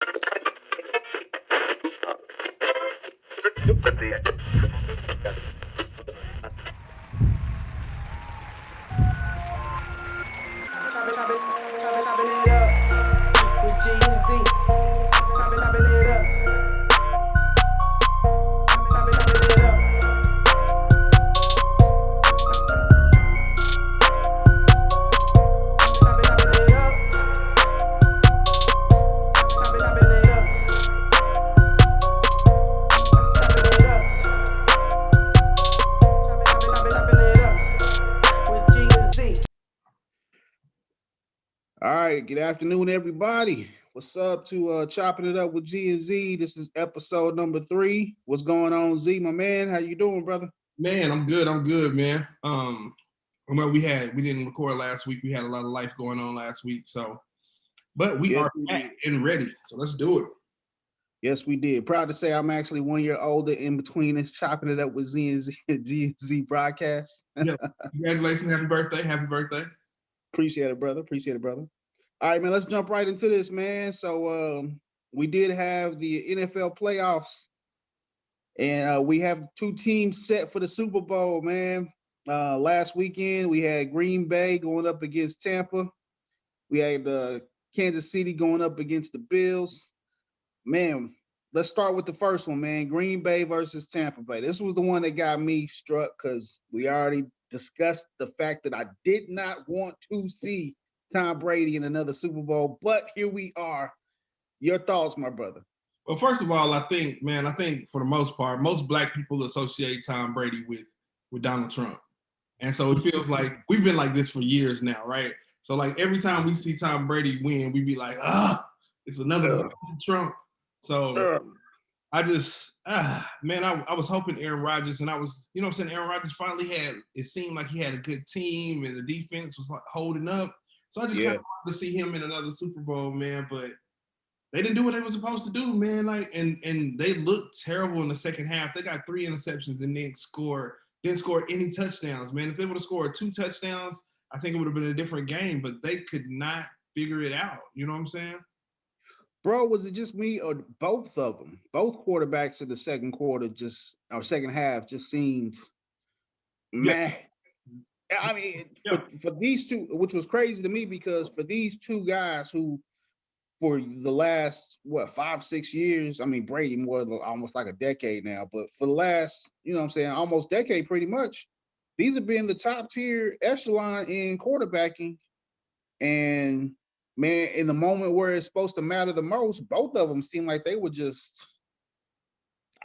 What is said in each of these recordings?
Chopping it up with G and Z. Chopping it up. Chopping it up. Chopping it up. Chopping it up. Chopping it up. Chopping it up with G and Z. All right, good afternoon, everybody. What's up to Chopping It Up with G and Z? This is episode number 3. What's going on, Z, my man? How you doing, brother? Man, I'm good, man. Well, we didn't record last week. We had a lot of life going on last week, but we Yes, are we back and ready. So let's do it. Yes, we did. Proud to say I'm actually 1 year older in between this Chopping It Up with Z and Z, G and Z broadcast. Yeah. Congratulations, happy birthday. Appreciate it, brother. Appreciate it, brother. All right, man, let's jump right into this, man. So we did have the NFL playoffs, and we have 2 teams set for the Super Bowl, man. Last weekend, we had Green Bay going up against Tampa. We had Kansas City going up against the Bills. Man, let's start with the first one, man. Green Bay versus Tampa Bay. This was the one that got me struck because we already discussed the fact that I did not want to see Tom Brady in another Super Bowl, but here we are. Your thoughts, my brother? Well, first of all, I think for the most part, most black people associate Tom Brady with Donald Trump. And so it feels like we've been like this for years now, right? So like every time we see Tom Brady win, we be like, it's another Trump. So I just, man, I was hoping Aaron Rodgers, and I was, you know what I'm saying? Aaron Rodgers finally it seemed like he had a good team and the defense was like holding up. So I just kind of wanted to see him in another Super Bowl, man, but they didn't do what they were supposed to do, man. Like, and they looked terrible in the second half. They got 3 interceptions and didn't score any touchdowns, man. If they would have scored 2 touchdowns, I think it would have been a different game, but they could not figure it out. You know what I'm saying? Bro, was it just me or both of them? Both quarterbacks in the second half just seemed meh. I mean, for these two, which was crazy to me because for these two guys who, for the last 5-6 years, I mean Brady more than almost like a decade now, but for the last, you know what I'm saying, almost decade pretty much, these have been the top tier echelon in quarterbacking. And man, in the moment where it's supposed to matter the most, both of them seem like they were just,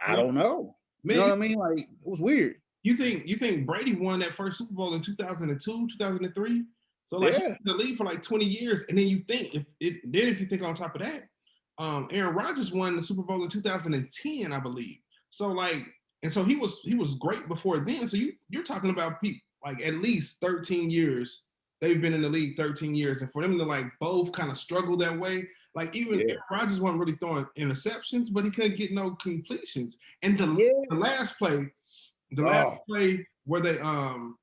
I don't know. Man, you know what I mean? Like, it was weird. You think Brady won that first Super Bowl in 2002, 2003? So like he was in the league for like 20 years, and then you think if you think on top of that, Aaron Rodgers won the Super Bowl in 2010, I believe. So like, and so he was great before then. So you're talking about people like at least 13 years. They've been in the league 13 years, and for them to like both kind of struggle that way, like even Aaron Rodgers wasn't really throwing interceptions, but he couldn't get no completions. And the last play where they when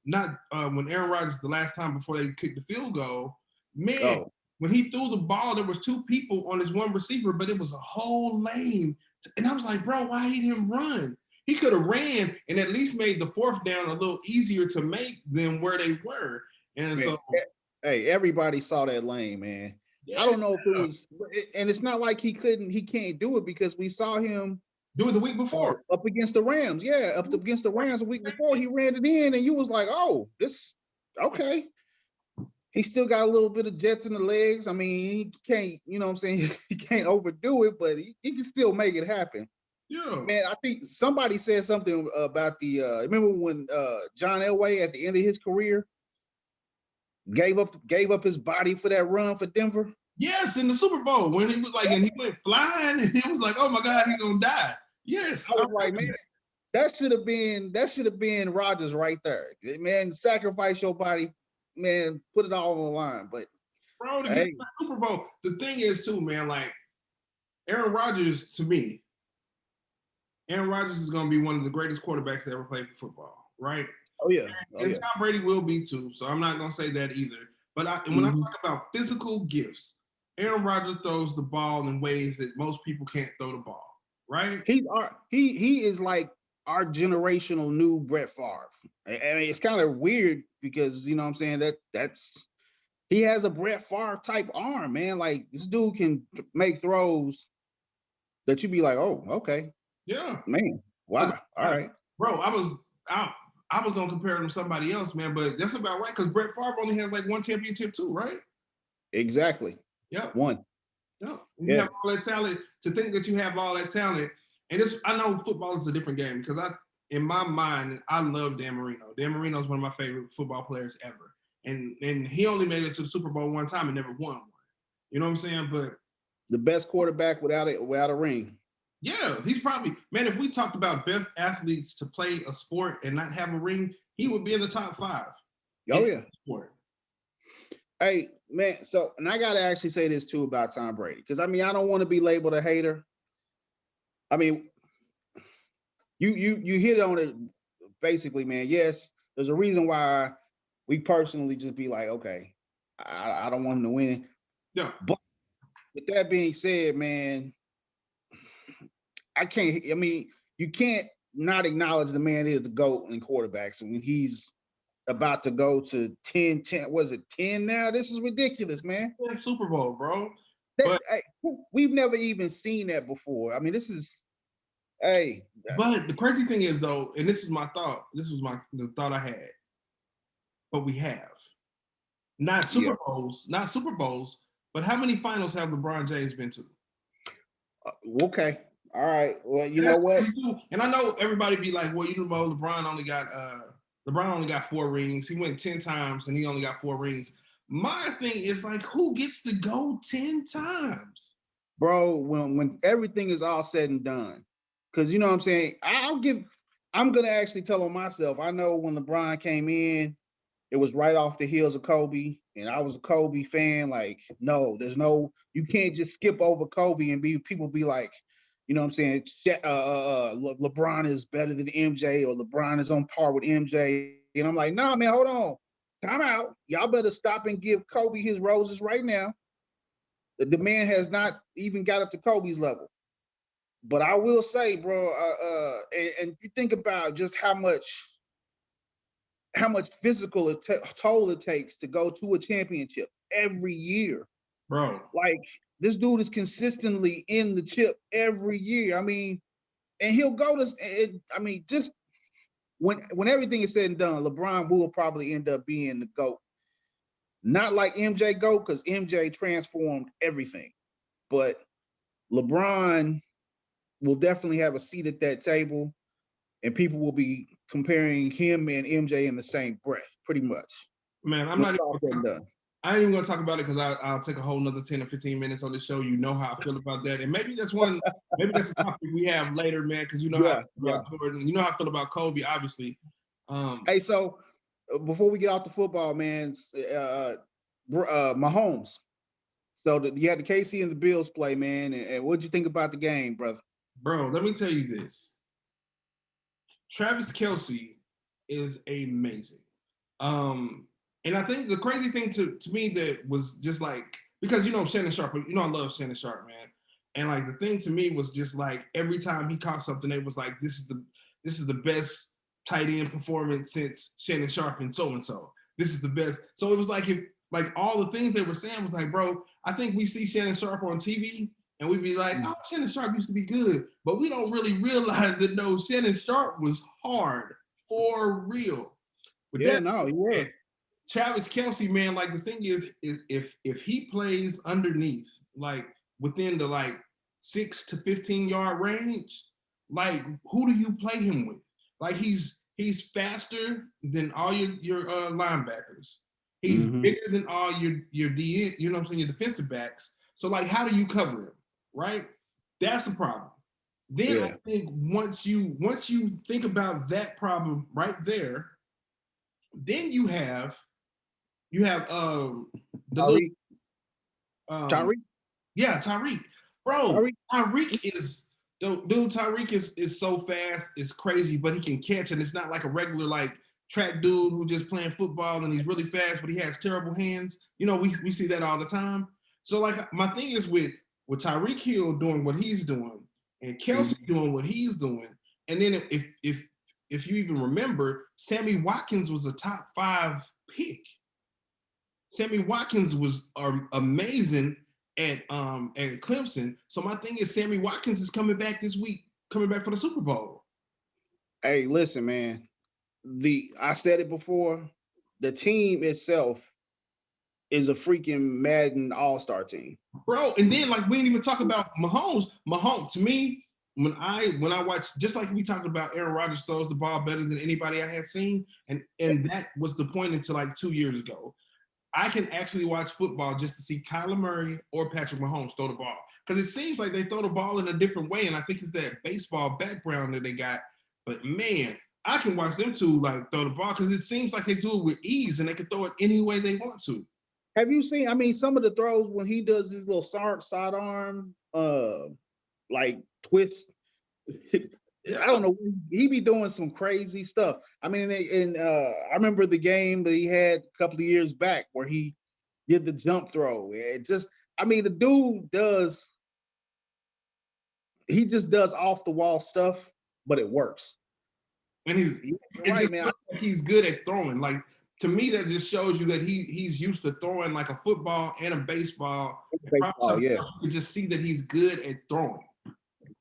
Aaron Rodgers the last time before they kicked the field goal, man, when he threw the ball, there was 2 people on his one receiver, but it was a whole lane. And I was like, bro, why he didn't run? He could have ran and at least made the 4th down a little easier to make than where they were. And man, so hey, everybody saw that lane, man. I don't know if it was, and it's not like he can't do it because we saw him do it the week before up against the Rams. Yeah, up against the Rams the week before, he ran it in, and you was like, "Oh, this okay." He still got a little bit of jets in the legs. I mean, he can't, you know what I'm saying? He can't overdo it, but he can still make it happen. Yeah, man. I think somebody said something about the. Remember when John Elway at the end of his career gave up his body for that run for Denver? Yes, in the Super Bowl when he was like, and he went flying, and he was like, "Oh my God, he's gonna die." Yes, I was like, man, that should have been Rodgers right there, man. Sacrifice your body, man. Put it all on the line. But bro, to get to the Super Bowl, the thing is too, man. Like Aaron Rodgers, to me, Aaron Rodgers is gonna be one of the greatest quarterbacks that ever played football, right? Oh yeah, and Tom Brady will be too. So I'm not gonna say that either. But when I talk about physical gifts, Aaron Rodgers throws the ball in ways that most people can't throw the ball, right? He is like our generational new Brett Favre. I mean, it's kind of weird because you know what I'm saying that's he has a Brett Favre type arm, man. Like this dude can make throws that you'd be like, oh, okay, Yeah. man, wow, all right. Bro, I was gonna compare him to somebody else, man, but that's about right because Brett Favre only has like one championship too, right? Exactly. Yeah. One. Yeah. You Yeah. have all that talent. To think that you have all that talent, and I know football is a different game because in my mind, I love Dan Marino. Dan Marino is one of my favorite football players ever, and he only made it to the Super Bowl one time and never won one. You know what I'm saying? But the best quarterback without a ring. yeah, he's probably, man, if we talked about best athletes to play a sport and not have a ring, he would be in the top 5. Oh yeah. Sport. Hey, man, so and I gotta actually say this too about Tom Brady, because I mean I don't want to be labeled a hater. I mean, you hit on it basically, man. Yes, there's a reason why we personally just be like, okay, I don't want him to win. Yeah. But with that being said, man, I mean, you can't not acknowledge the man is the GOAT in quarterbacks. And when he's about to go to 10, was it 10 now? This is ridiculous, man. That's Super Bowl, bro. We've never even seen that before. I mean, this is, hey. But the crazy thing is, though, and this is my thought. This was the thought I had. But we have not Super Bowls, but how many finals have LeBron James been to? Okay, all right. Well, you know what? And I know everybody be like, well, you know, LeBron only got 4 rings. He went 10 times, and he only got 4 rings. My thing is like, who gets to go 10 times? Bro, when everything is all said and done, because you know what I'm saying, I'm gonna actually tell on myself. I know when LeBron came in, it was right off the heels of Kobe, and I was a Kobe fan. Like, no, you can't just skip over Kobe and people be like, you know what I'm saying, LeBron is better than MJ, or LeBron is on par with MJ. And I'm like, nah, man, hold on. Time out. Y'all better stop and give Kobe his roses right now. The man has not even got up to Kobe's level. But I will say, bro, and you think about just how much physical toll it takes to go to a championship every year. Bro. Like, this dude is consistently in the chip every year. I mean, and he'll go to, just when everything is said and done, LeBron will probably end up being the GOAT. Not like MJ GOAT, because MJ transformed everything. But LeBron will definitely have a seat at that table, and people will be comparing him and MJ in the same breath, pretty much. Man, I ain't even gonna talk about it because I'll take a whole nother 10 or 15 minutes on the show. You know how I feel about that. And maybe that's a topic we have later, man, because you know how I feel about Jordan. You know how I feel about Kobe, obviously. Hey, so before we get off the football, man, Mahomes. So you had the KC and the Bills play, man. And what'd you think about the game, brother? Bro, let me tell you this. Travis Kelce is amazing. And I think the crazy thing to me that was just like, because you know Shannon Sharp, you know I love Shannon Sharp, man. And like the thing to me was just like every time he caught something, it was like this is the best tight end performance since Shannon Sharp and so. This is the best. So it was like all the things they were saying was like, bro, I think we see Shannon Sharp on TV and we'd be like, oh, Shannon Sharp used to be good, but we don't really realize that no, Shannon Sharp was hard for real. But yeah, no, he was. Travis Kelce, man, like the thing is if he plays underneath, like within the like 6 to 15 yard range, like who do you play him with? Like he's faster than all your linebackers. He's bigger than all your DN, you know what I'm saying, your defensive backs. So like, how do you cover him, right? That's a problem. Then I think once you think about that problem right there, then you have the Tyreek. Tyreek. Yeah, Tyreek. Bro, Tyreek is Tyreek is so fast, it's crazy, but he can catch, and it's not like a regular like track dude who just playing football and he's really fast, but he has terrible hands. You know, we see that all the time. So like my thing is with Tyreek Hill doing what he's doing and Kelsey doing what he's doing, and then if you even remember, Sammy Watkins was a top 5 pick. Sammy Watkins was amazing at Clemson. So my thing is Sammy Watkins is coming back this week, coming back for the Super Bowl. Hey, listen, man. I said it before. The team itself is a freaking Madden All-Star team, bro. And then like we didn't even talk about Mahomes. Mahomes to me, when I watch, just like we talked about, Aaron Rodgers throws the ball better than anybody I had seen, and that was the point until like 2 years ago. I can actually watch football just to see Kyler Murray or Patrick Mahomes throw the ball, because it seems like they throw the ball in a different way, and I think it's that baseball background that they got. But man, I can watch them two like throw the ball because it seems like they do it with ease and they can throw it any way they want to. Have you seen? I mean, some of the throws when he does his little sidearm, like twist. I don't know. He be doing some crazy stuff. I mean, and I remember the game that he had a couple of years back where he did the jump throw. It just, I mean, the dude he just does off the wall stuff, but it works. And he's good at throwing. Like, to me, that just shows you that he's used to throwing like a football and a baseball. You can just see that he's good at throwing.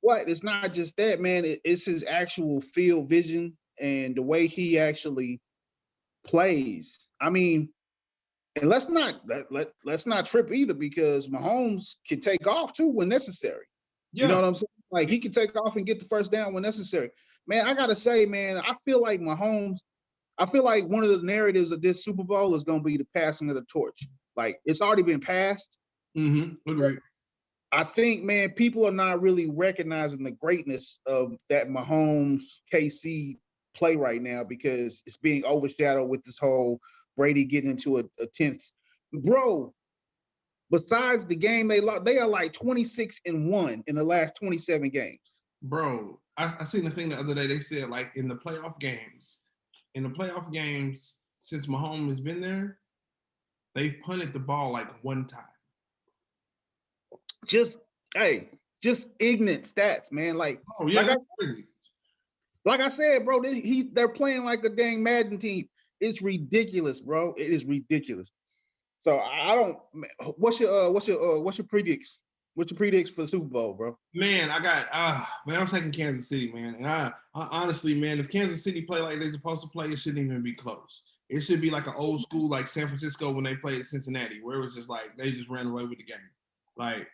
What? It's not just that, man. It's his actual field vision and the way he actually plays. I mean, and let's not trip either, because Mahomes can take off too when necessary. Yeah. You know what I'm saying? Like, he can take off and get the first down when necessary. Man, I gotta say, man, I feel like one of the narratives of this Super Bowl is gonna be the passing of the torch. Like, it's already been passed. Agreed. I think, man, people are not really recognizing the greatness of that Mahomes KC play right now, because it's being overshadowed with this whole Brady getting into a 10th. Bro, besides the game they lost, they are like 26-1 in the last 27 games. Bro, I seen the thing the other day. They said, like, in the playoff games, since Mahomes has been there, they've punted the ball like one time. Just ignorant stats, man. Like, like I said, bro, they're playing like a dang Madden team. It's ridiculous, bro. It is ridiculous. So I don't. What's your predicts? What's your predicts for the Super Bowl, bro? Man, I'm taking Kansas City, man. And I honestly, man, if Kansas City play like they're supposed to play, it shouldn't even be close. It should be like an old school, like San Francisco when they played Cincinnati, where it was just like they just ran away with the game. Like,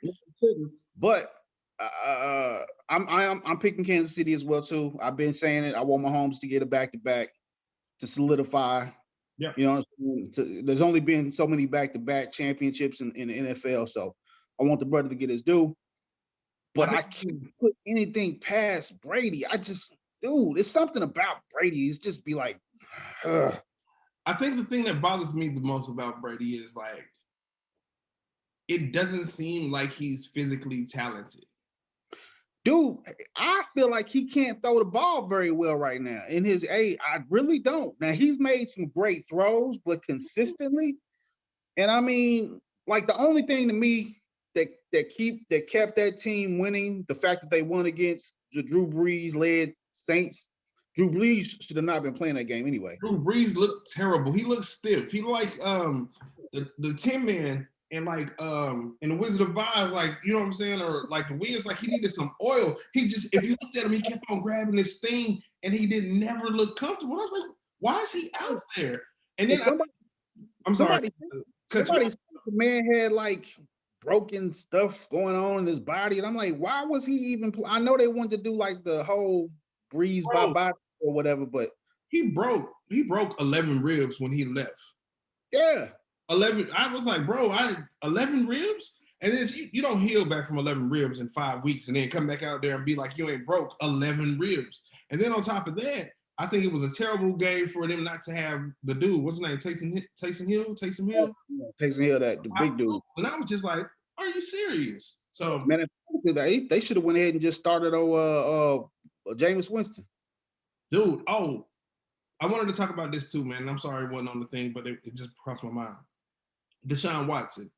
but I'm picking Kansas City as well too. I've been saying it. I want Mahomes to get a back-to-back to solidify. Yeah, you know, there's only been so many back-to-back championships in the NFL, so I want the brother to get his due. But I can't put anything past Brady. It's something about Brady. It's just be like, ugh. I think the thing that bothers me the most about Brady is, like, it doesn't seem like he's physically talented. Dude, I feel like he can't throw the ball very well right now in his age. I really don't. Now, he's made some great throws, but consistently. And I mean, like, the only thing to me that kept that team winning, the fact that they won against the Drew Brees-led Saints. Drew Brees should have not been playing that game anyway. Drew Brees looked terrible. He looked stiff. He like the Tin Man and like in the Wizard of Oz, like, you know what I'm saying, or like the Wiz, like he needed some oil. He just, if you looked at him, he kept on grabbing this thing, and he didn't never look comfortable. I was like, why is he out there? And then somebody said the man had like broken stuff going on in his body, and I'm like, why was he even? I know they wanted to do like the whole Breeze bye or whatever, but he broke 11 ribs when he left. Yeah. 11. I was like, bro, 11 ribs? And then you don't heal back from 11 ribs in 5 weeks and then come back out there and be like, you ain't broke 11 ribs. And then on top of that, I think it was a terrible game for them not to have the dude. What's his name? Taysom Hill? Taysom Hill, the big dude. And I was just like, are you serious? So, man, they should have went ahead and just started Jameis Winston. Dude, I wanted to talk about this too, man. I'm sorry it wasn't on the thing, but it just crossed my mind. Deshaun Watson.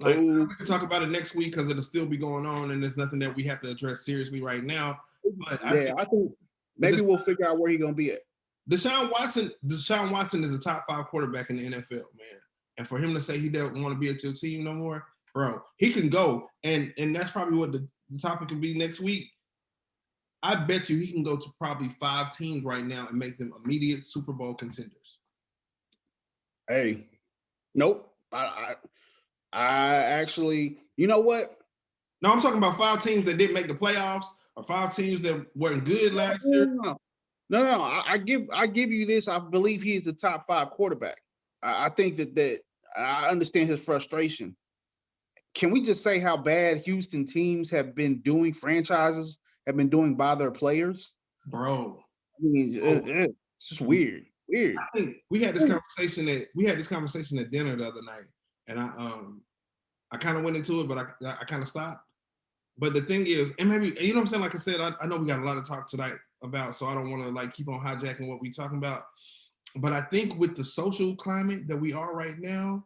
Like, Ooh. we can talk about it next week because it'll still be going on, and there's nothing that we have to address seriously right now. But I think maybe we'll figure out where he's gonna be at. Deshaun Watson is a top 5 quarterback in the NFL, man. And for him to say he doesn't want to be at your team no more, bro, he can go. And that's probably what the topic will be next week. I bet you he can go to probably 5 teams right now and make them immediate Super Bowl contenders. Hey, nope. I actually, you know what? No, I'm talking about 5 teams that didn't make the playoffs or 5 teams that weren't good last year. No. I give you this. I believe he is a top 5 quarterback. I think that I understand his frustration. Can we just say how bad Houston teams have been doing? Franchises have been doing by their players, bro. I mean, it's just weird. Weird. I think we had this conversation at dinner the other night, and I kind of went into it, but I kind of stopped. But the thing is, and maybe, you know what I'm saying? Like I said, I know we got a lot of talk tonight about, so I don't want to like keep on hijacking what we're talking about. But I think with the social climate that we are right now,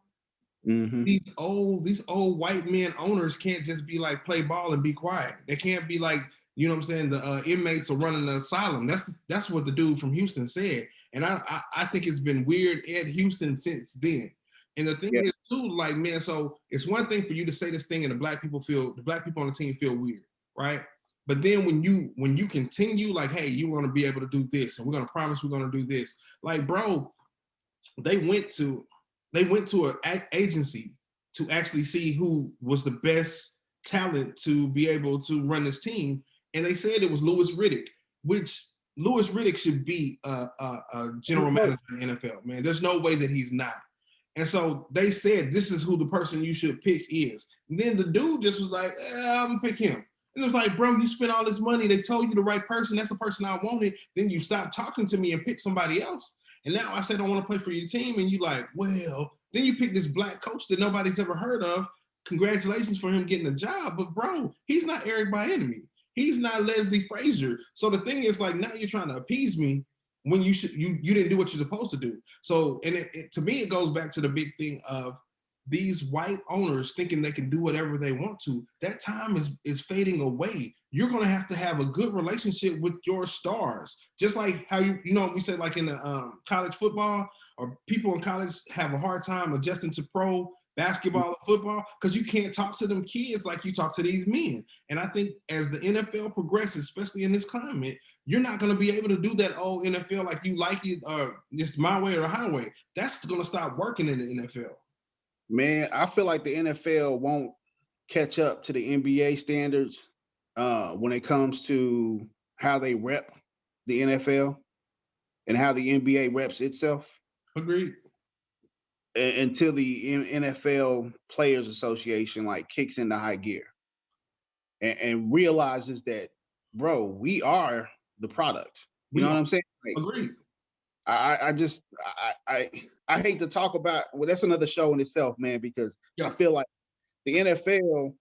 these old white men owners can't just be like play ball and be quiet. They can't be like, you know what I'm saying? The inmates are running the asylum. That's what the dude from Houston said. And I think it's been weird at Houston since then. And the thing is too, like, man, so it's one thing for you to say this thing and the black people on the team feel weird, right? But then when you continue, like, hey, you're gonna be able to do this, and we're gonna promise we're gonna do this. Like, bro, they went to an agency to actually see who was the best talent to be able to run this team, and they said it was Louis Riddick, which Louis Riddick should be a general manager in the NFL, man. There's no way that he's not. And so they said, this is who the person you should pick is. And then the dude just was like, I'm gonna pick him. And it was like, bro, you spent all this money. They told you the right person. That's the person I wanted. Then you stopped talking to me and pick somebody else. And now I said, I want to play for your team. And you like, well, then you pick this black coach that nobody's ever heard of. Congratulations for him getting a job. But bro, he's not Eric Bieniemy. He's not Leslie Frazier. So the thing is, like, now you're trying to appease me when you didn't do what you're supposed to do. So, and to me, it goes back to the big thing of these white owners thinking they can do whatever they want to. That time is fading away. You're going to have a good relationship with your stars. Just like how, we said, like in the college football, or people in college have a hard time adjusting to pro basketball or football because you can't talk to them kids like you talk to these men. And I think as the NFL progresses, especially in this climate, you're not going to be able to do that old NFL like you like it, or it's my way or the highway. That's going to stop working in the NFL. Man, I feel like the NFL won't catch up to the NBA standards when it comes to how they rep the NFL and how the NBA reps itself. Agreed. Until the NFL Players Association like kicks into high gear and realizes that, bro, we are the product. You know what I'm saying? Like, agreed. I hate to talk about, well, that's another show in itself, man, because I feel like the NFL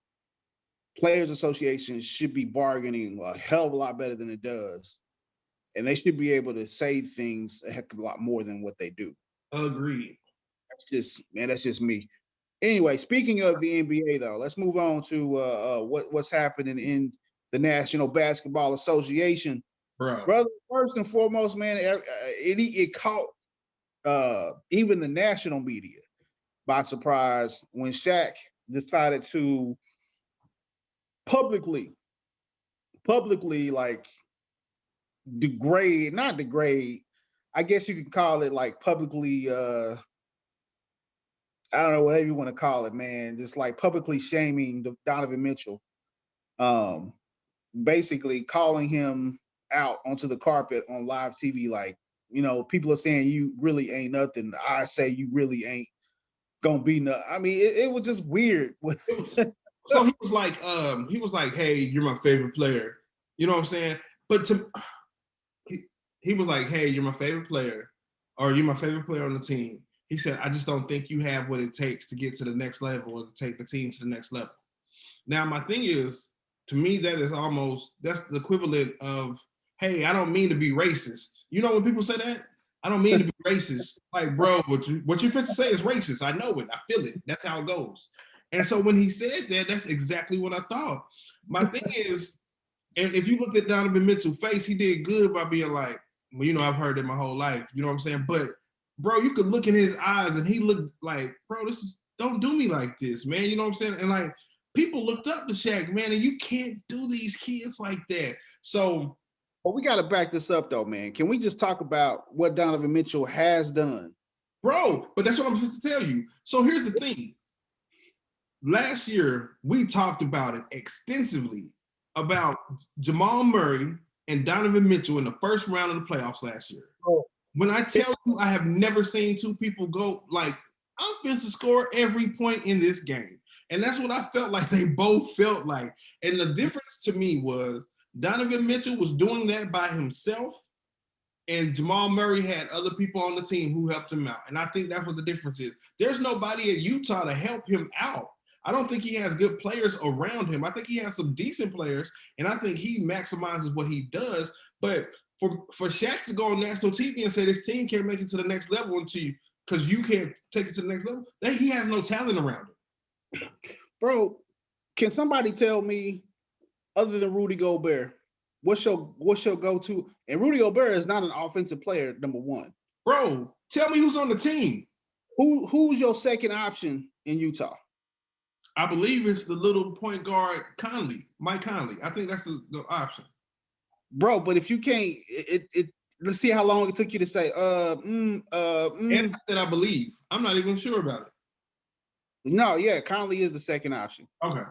Players Association should be bargaining a hell of a lot better than it does. And they should be able to say things a heck of a lot more than what they do. Agreed. That's just me. Anyway, speaking of the NBA, though, let's move on to what's happening in the National Basketball Association. Brother, first and foremost, man, it caught even the national media by surprise when Shaq decided to publicly like not degrade, I guess you could call it like publicly, I don't know, whatever you want to call it, man, just like publicly shaming Donovan Mitchell, basically calling him out onto the carpet on live TV, like, people are saying you really ain't nothing. I say you really ain't gonna be nothing. I mean, it was just weird. So he was like, hey, you're my favorite player. You know what I'm saying? But he was like, hey, you're my favorite player, or you're my favorite player on the team. He said, I just don't think you have what it takes to get to the next level or to take the team to the next level. Now, my thing is, to me, that's the equivalent of, hey, I don't mean to be racist. You know when people say that? I don't mean to be racist. Like, bro, what you're supposed to say is racist. I know it. I feel it. That's how it goes. And so when he said that, that's exactly what I thought. My thing is, and if you looked at Donovan Mitchell's face, he did good by being like, well, you know, I've heard it my whole life. You know what I'm saying? But bro, you could look in his eyes and he looked like, bro, don't do me like this, man. You know what I'm saying? And like people looked up to Shaq, man, and you can't do these kids like that. So But we got to back this up though, man. Can we just talk about what Donovan Mitchell has done? bro, but that's what I'm supposed to tell you. So here's the thing. Last year, we talked about it extensively about Jamal Murray and Donovan Mitchell in the first round of the playoffs last year. Oh. When I tell you I have never seen two people go like, I'm going to score every point in this game. And that's what I felt like they both felt like. And the difference to me was Donovan Mitchell was doing that by himself, and Jamal Murray had other people on the team who helped him out. And I think that's what the difference is. There's nobody at Utah to help him out. I don't think he has good players around him. I think he has some decent players, and I think he maximizes what he does. But for Shaq to go on national TV and say this team can't make it to the next level because you can't take it to the next level, he has no talent around him. Bro, can somebody tell me, other than Rudy Gobert, what's your go-to? And Rudy Gobert is not an offensive player, number one. Bro, tell me who's on the team. Who's your second option in Utah? I believe it's the little point guard Mike Conley. I think that's the option. Bro, but if you can't, let's see how long it took you to say, And I said I believe. I'm not even sure about it. No, yeah, Conley is the second option. Okay.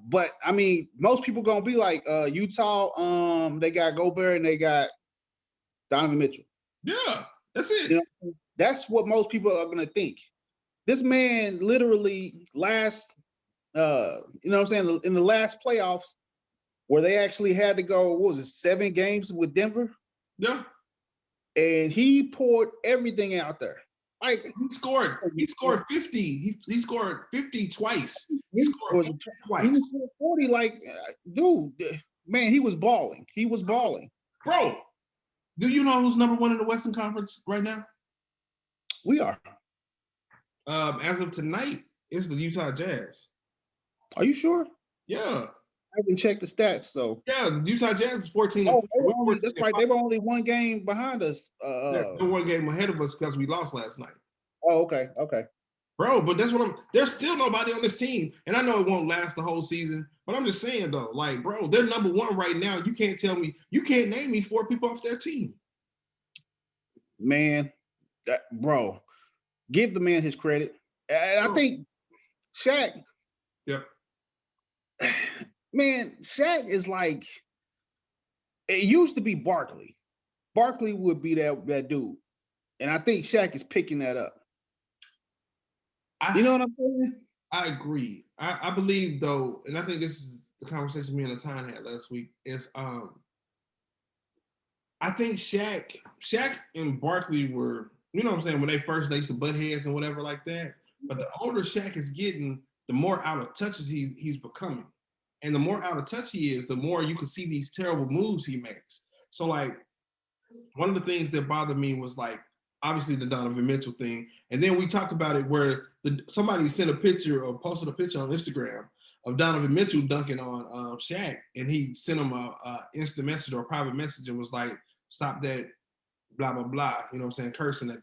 But I mean, most people gonna be like, Utah, they got Gobert and they got Donovan Mitchell. Yeah, that's it. You know, that's what most people are gonna think. This man literally you know what I'm saying, in the last playoffs where they actually had to go, what was it, 7 games with Denver? Yeah. And he poured everything out there. Like he scored 50. He scored 50 twice. He scored 50 twice. He scored 40, like, dude, man, he was balling. He was balling. Bro, do you know who's number 1 in the Western Conference right now? We are. As of tonight, it's the Utah Jazz. Are you sure? Yeah. I haven't checked the stats, so. Yeah, the Utah Jazz is 14. That's right. They were only 1 game behind us. They're 1 game ahead of us because we lost last night. Oh, okay. Bro, but that's what there's still nobody on this team. And I know it won't last the whole season, but I'm just saying though, like, bro, they're number 1 right now. You can't name me 4 people off their team. Man, bro, give the man his credit. And I think Shaq. Yep. Man, Shaq is like, it used to be Barkley. Barkley would be that dude. And I think Shaq is picking that up. You know what I'm saying? I agree. I believe though, and I think this is the conversation me and Latan had last week, is I think Shaq and Barkley were, you know what I'm saying, when they used to butt heads and whatever like that. But the older Shaq is getting, the more out of touch he's becoming. And the more out of touch he is, the more you can see these terrible moves he makes. So like, one of the things that bothered me was like, obviously the Donovan Mitchell thing. And then we talked about it where somebody sent a picture or posted a picture on Instagram of Donovan Mitchell dunking on Shaq. And he sent him a instant message or a private message and was like, stop that, blah, blah, blah. You know what I'm saying? Cursing at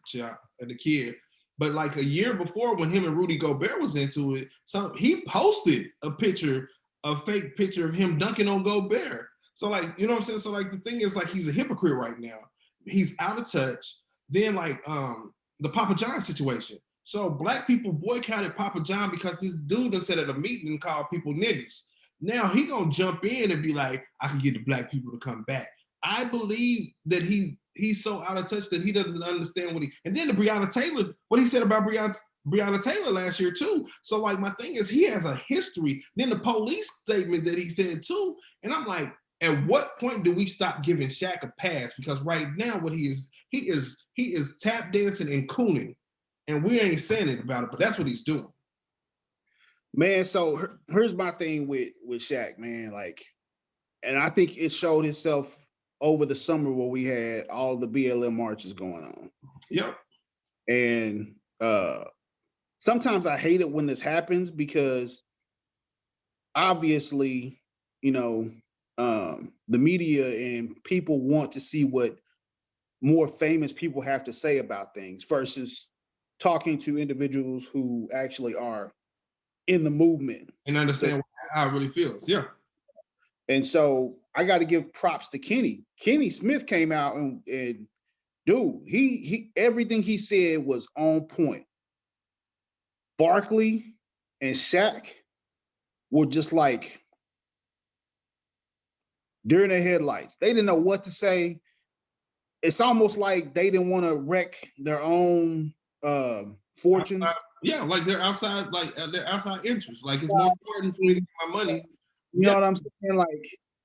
the kid. But like a year before when him and Rudy Gobert was into it, he posted a fake picture of him dunking on Gobert. So like, you know what I'm saying? So like the thing is like, he's a hypocrite right now. He's out of touch. Then like the Papa John situation. So black people boycotted Papa John because this dude done said at a meeting and called people niggas. Now he gonna jump in and be like, I can get the black people to come back. I believe that he's so out of touch that he doesn't understand and then the Breonna Taylor, what he said about Breonna Taylor last year too. So like my thing is he has a history. Then the police statement that he said too. And I'm like, at what point do we stop giving Shaq a pass? Because right now what he is tap dancing and cooning. And we ain't saying it about it, but that's what he's doing. Man, so here's my thing with Shaq, man. Like, and I think it showed itself over the summer where we had all the BLM marches going on. Yep. And sometimes I hate it when this happens because obviously, you know, the media and people want to see what more famous people have to say about things versus talking to individuals who actually are in the movement. And understand how it really feels. Yeah. And so I got to give props to Kenny. Kenny Smith came out and dude, he everything he said was on point. Barkley and Shaq were just like during their headlights. They didn't know what to say. It's almost like they didn't want to wreck their own fortunes. Yeah, like their outside interests. Like it's more important for me to get my money. You know what I'm saying? Like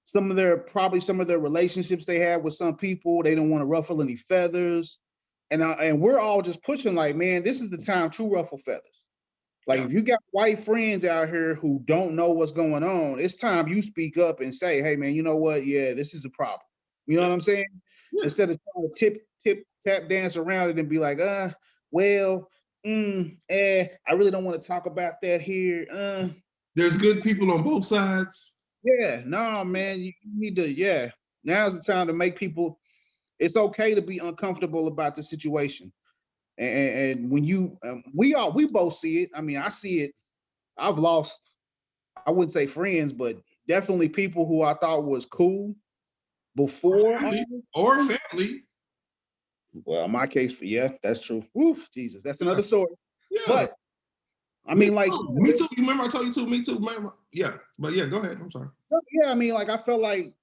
some of their relationships they had with some people, they didn't want to ruffle any feathers. And we're all just pushing like, man, this is the time to ruffle feathers. Like if you got white friends out here who don't know what's going on, it's time you speak up and say, hey man, you know what? Yeah, this is a problem. You know what I'm saying? Yes. Instead of trying to tap dance around it and be like, well, I really don't want to talk about that here. There's good people on both sides. Yeah, no, man, you need to, now's the time to make people, it's okay to be uncomfortable about the situation. And when you, we both see it. I mean, I see it. I've lost, I wouldn't say friends, but definitely people who I thought was cool before. Or family. Well, in my case, yeah, that's true. Oof, Jesus, that's another story. Yeah. But I mean, like me too. You remember I told you too. Me too. Remember? Yeah, but yeah, go ahead. I'm sorry. Yeah, I mean, like I felt like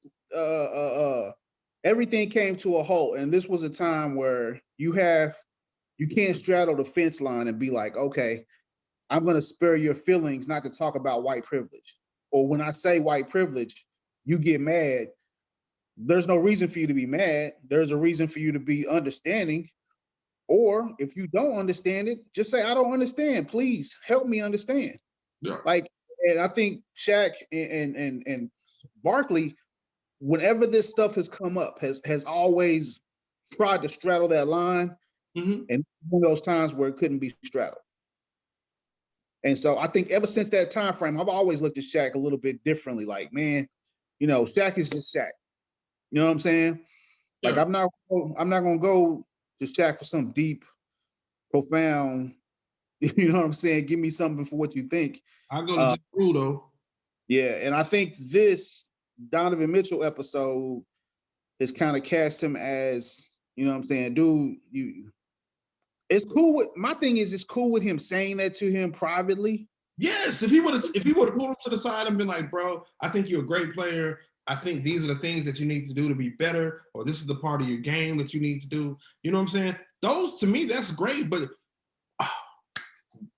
everything came to a halt, and this was a time where you can't straddle the fence line and be like, okay, I'm going to spare your feelings not to talk about white privilege. Or when I say white privilege, you get mad. There's no reason for you to be mad. There's a reason for you to be understanding. Or if you don't understand it, just say, I don't understand. Please help me understand. Yeah. Like, and I think Shaq and Barkley, whenever this stuff has come up, has always tried to straddle that line. Mm-hmm. And one of those times where it couldn't be straddled. And so I think ever since that time frame, I've always looked at Shaq a little bit differently. Like, man, you know, Shaq is just Shaq. You know what I'm saying? Yeah. Like, I'm not gonna go to Shaq for some deep, profound. You know what I'm saying? Give me something for what you think. I'll go to Drew though. Yeah, and I think this Donovan Mitchell episode has kind of cast him as, you know what I'm saying, dude, it's cool with, my thing is it's cool with him saying that to him privately. Yes, if he would have pulled him to the side and been like, bro, I think you're a great player. I think these are the things that you need to do to be better, or this is the part of your game that you need to do. You know what I'm saying? Those, to me, that's great. But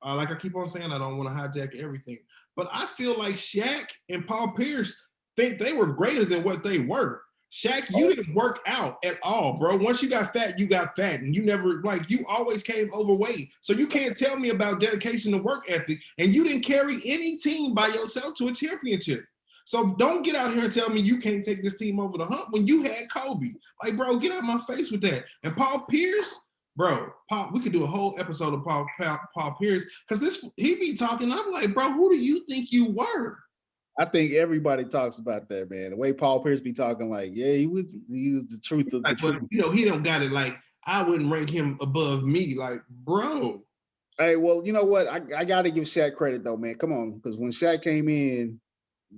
like I keep on saying, I don't want to hijack everything. But I feel like Shaq and Paul Pierce think they were greater than what they were. Shaq, you didn't work out at all, bro. Once you got fat, and you never, like, you always came overweight. So you can't tell me about dedication to work ethic, and you didn't carry any team by yourself to a championship. So don't get out here and tell me you can't take this team over the hump when you had Kobe. Like, bro, get out of my face with that. And Paul Pierce, bro, we could do a whole episode of Paul Pierce, because he be talking, I'm like, bro, who do you think you were? I think everybody talks about that, man. The way Paul Pierce be talking, like, yeah, he was the truth of the truth. You know, he don't got it. Like, I wouldn't rank him above me. Like, bro. Hey, well, you know what? I got to give Shaq credit though, man. Come on, because when Shaq came in,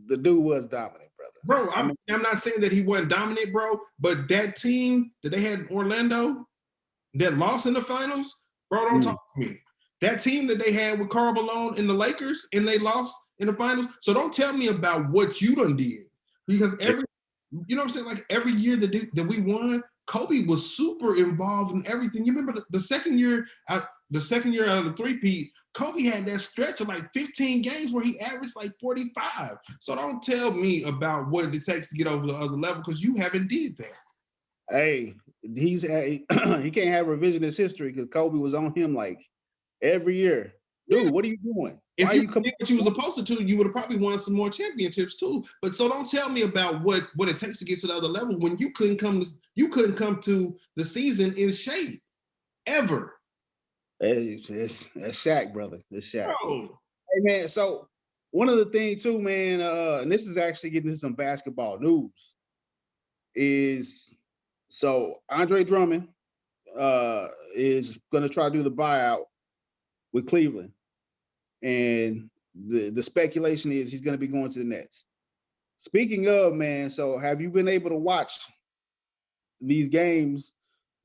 the dude was dominant, brother. Bro, I'm not saying that he wasn't dominant, bro, but that team that they had in Orlando that lost in the finals, bro, don't talk to me. That team that they had with Karl Malone in the Lakers and they lost in the finals. So don't tell me about what you done did, because you know what I'm saying? Like every year that we won, Kobe was super involved in everything. You remember the second year out of the three-peat, Kobe had that stretch of like 15 games where he averaged like 45. So don't tell me about what it takes to get over the other level, because you haven't did that. Hey, he can't have revisionist history, because Kobe was on him like every year. Dude, what are you doing? If you did what you were supposed to, you would have probably won some more championships too. But so don't tell me about what it takes to get to the other level when you couldn't come to the season in shape ever. That's Shaq, brother. It's Shaq. Bro. Hey man, so one of the things too, man, and this is actually getting into some basketball news, is so Andre Drummond is gonna try to do the buyout with Cleveland. And the speculation is he's gonna be going to the Nets. Speaking of, man, so have you been able to watch these games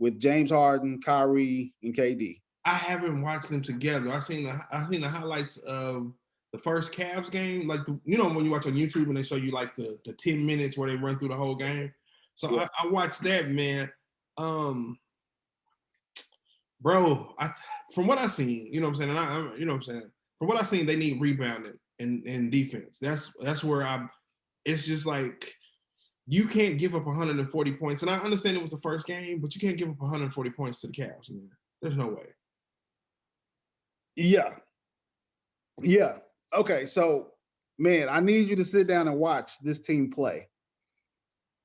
with James Harden, Kyrie, and KD? I haven't watched them together. I've seen the highlights of the first Cavs game, like when you watch on YouTube and they show you like the 10 minutes where they run through the whole game. So yeah. I watched that, man. Bro, from what I've seen, you know what I'm saying, and from what I've seen, they need rebounding and defense. That's where it's just like you can't give up 140 points. And I understand it was the first game, but you can't give up 140 points to the Cavs, man. There's no way. Yeah. Okay, so man, I need you to sit down and watch this team play.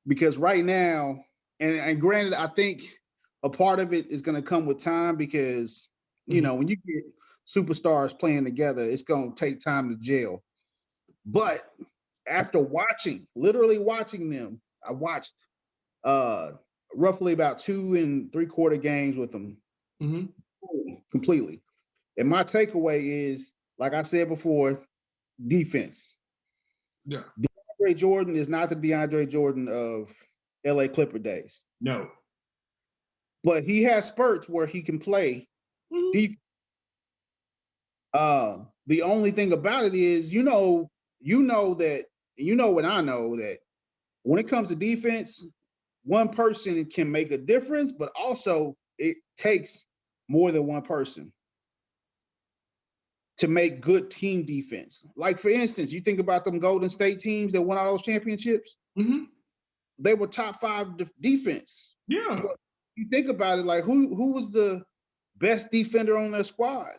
Because right now, and granted, I think a part of it is going to come with time because, you know, when you get superstars playing together, it's going to take time to gel. But after literally watching them, I watched roughly about 2 3/4 games with them completely. And my takeaway is, like I said before, defense. Yeah. DeAndre Jordan is not the DeAndre Jordan of LA Clipper days. No. But he has spurts where he can play defense. The only thing about it is, you know that, and I know that when it comes to defense, one person can make a difference, but also it takes more than one person to make good team defense. Like, for instance, you think about them Golden State teams that won all those championships. They were top 5 defense. Yeah. But you think about it, like who was the best defender on their squad?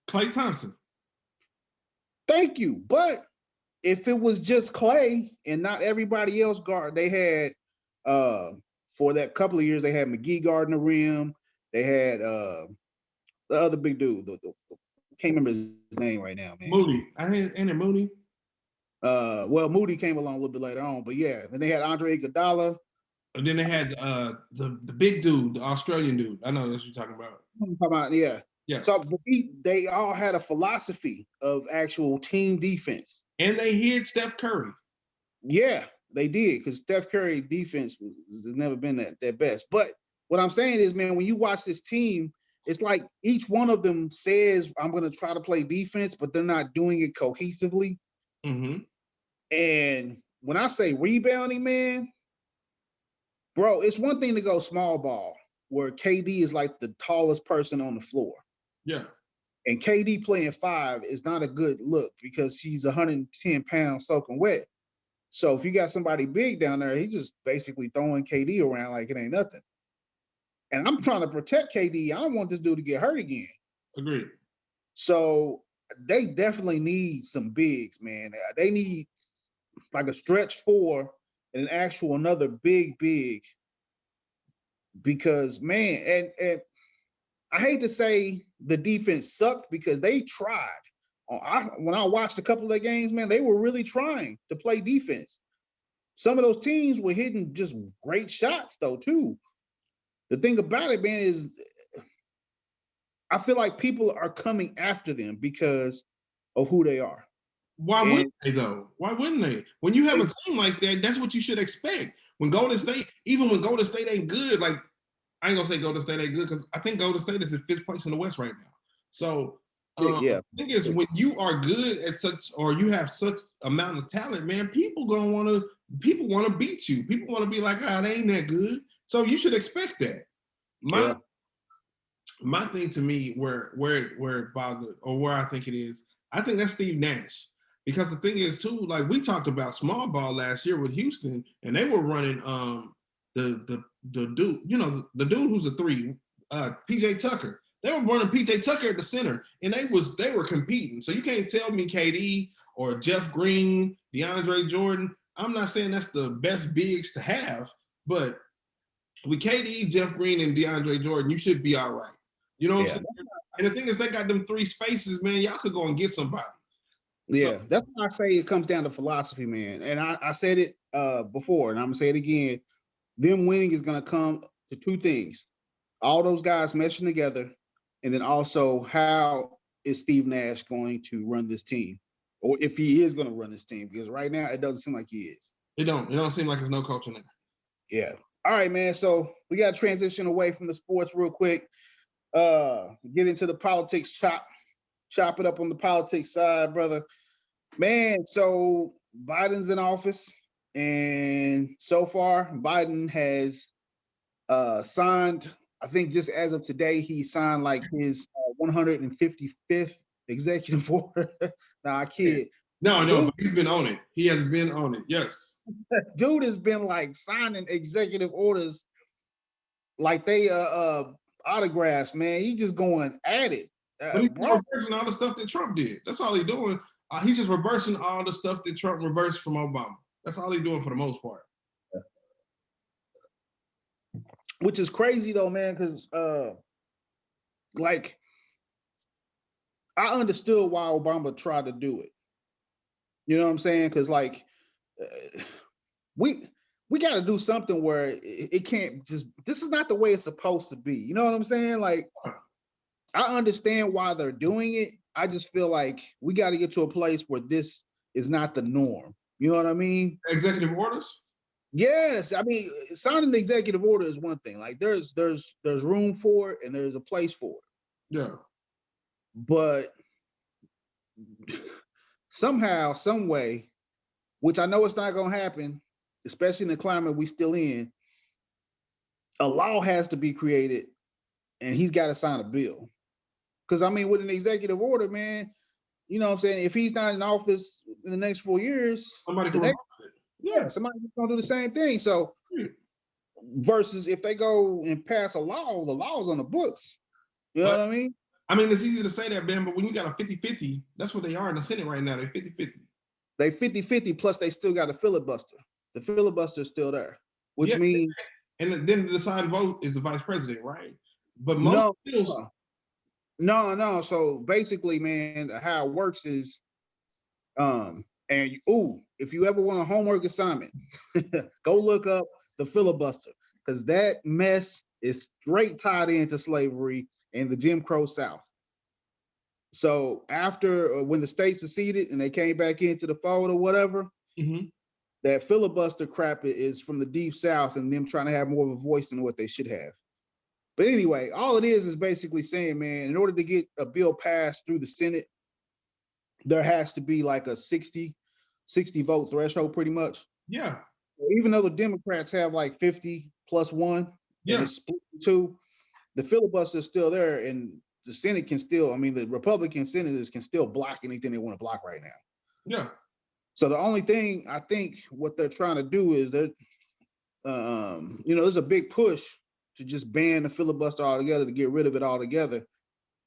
Klay Thompson. Thank you. But if it was just Klay and not everybody else guard, they had for that couple of years, they had McGee guarding the rim. They had the other big dude. Can't remember his name right now, man. Moody. Ain't it Moody? Well, Moody came along a little bit later on, but yeah. Then they had Andre Iguodala. And then they had the big dude, the Australian dude. I know that's what you're talking about. I'm talking about, yeah. Yeah. So but they all had a philosophy of actual team defense. And they hid Steph Curry. Yeah, they did, because Steph Curry defense has never been that best. But what I'm saying is, man, when you watch this team, it's like each one of them says, I'm going to try to play defense, but they're not doing it cohesively. And when I say rebounding, man, bro, it's one thing to go small ball, where KD is like the tallest person on the floor. Yeah. And KD playing 5 is not a good look because he's 110 pounds soaking wet. So if you got somebody big down there, he's just basically throwing KD around like it ain't nothing. And I'm trying to protect KD. I don't want this dude to get hurt again. Agreed. So they definitely need some bigs, man. They need like a stretch 4 and an actual another big, because, man, and I hate to say the defense sucked because they tried. When I watched a couple of games, man, they were really trying to play defense. Some of those teams were hitting just great shots, though, too. The thing about it, man, is I feel like people are coming after them because of who they are. Why wouldn't they, though? Why wouldn't they? When you have a team like that, that's what you should expect. When Golden State ain't good, like, I ain't gonna say Golden State ain't good because I think Golden State is in 5th place in the West right now. So the thing is, when you are good at such, or you have such amount of talent, man, people want to beat you. People want to be like, they ain't that good. So you should expect that. My thing, to me, where it bothered, or where I think it is, I think that's Steve Nash. Because the thing is too, like we talked about small ball last year with Houston, and they were running the dude, the dude who's a 3, PJ Tucker. They were running PJ Tucker at the center, and they were competing. So you can't tell me KD or Jeff Green, DeAndre Jordan. I'm not saying that's the best bigs to have, but with KD, Jeff Green, and DeAndre Jordan, you should be all right. You know what I'm saying? And the thing is, they got them 3 spaces, man. Y'all could go and get somebody. Yeah, that's why I say it comes down to philosophy, man. And I said it before, and I'm gonna say it again. Them winning is gonna come to 2 things: all those guys meshing together, and then also how is Steve Nash going to run this team, or if he is going to run this team? Because right now it doesn't seem like he is. It don't seem like there's no coach in there. Yeah. All right, man. So we got to transition away from the sports real quick. Get into the politics. Chop it up on the politics side, brother. Man, so Biden's in office, and so far Biden has signed, I think just as of today, he signed like his 155th executive order. Nah, I kid. No, Dude, but he's been on it. He has been on it. Yes. dude has been like signing executive orders like they autographs, man. He just going at it. But he's Bro, reversing all the stuff that Trump did. That's all he's doing. He's just reversing all the stuff that Trump reversed from Obama. That's all he's doing for the most part. which is crazy though, man, because like I understood why Obama tried to do it. You know what I'm saying? Because like we got to do something where it can't just. This is not the way it's supposed to be. You know what I'm saying? Like I understand why they're doing it. I just feel like we got to get to a place where this is not the norm. You know what I mean? Executive orders? Yes. I mean, signing the executive order is one thing. Like there's room for it and there's a place for it. Yeah. But somehow, some way, which I know it's not going to happen, especially in the climate we still in, a law has to be created and he's got to sign a bill. Because I mean, with an executive order, man, you know what I'm saying? If he's not in office in the next 4 years, somebody can reverse it. Yeah, somebody's gonna do the same thing. So versus if they go and pass a law, the law is on the books. You know what I mean? I mean, it's easy to say that, Ben, but when you got a 50-50, that's what they are in the Senate right now. They're 50-50. They 50-50, plus they still got a filibuster. The filibuster is still there, which means. And then the deciding vote is the vice president, right? But most bills. No. So basically, man, how it works is, if you ever want a homework assignment, go look up the filibuster, because that mess is straight tied into slavery and the Jim Crow South. So after when the state seceded and they came back into the fold or whatever, that filibuster crap is from the deep South and them trying to have more of a voice than what they should have. But anyway, all it is basically saying, man, in order to get a bill passed through the Senate, there has to be like a 60 vote threshold pretty much. Yeah. Even though the Democrats have like 50 plus 1, and it's split in 2, the filibuster is still there, and the Senate can still, the Republican senators can still block anything they want to block right now. Yeah. So the only thing I think what they're trying to do is that, there's a big push to just ban the filibuster altogether, to get rid of it altogether.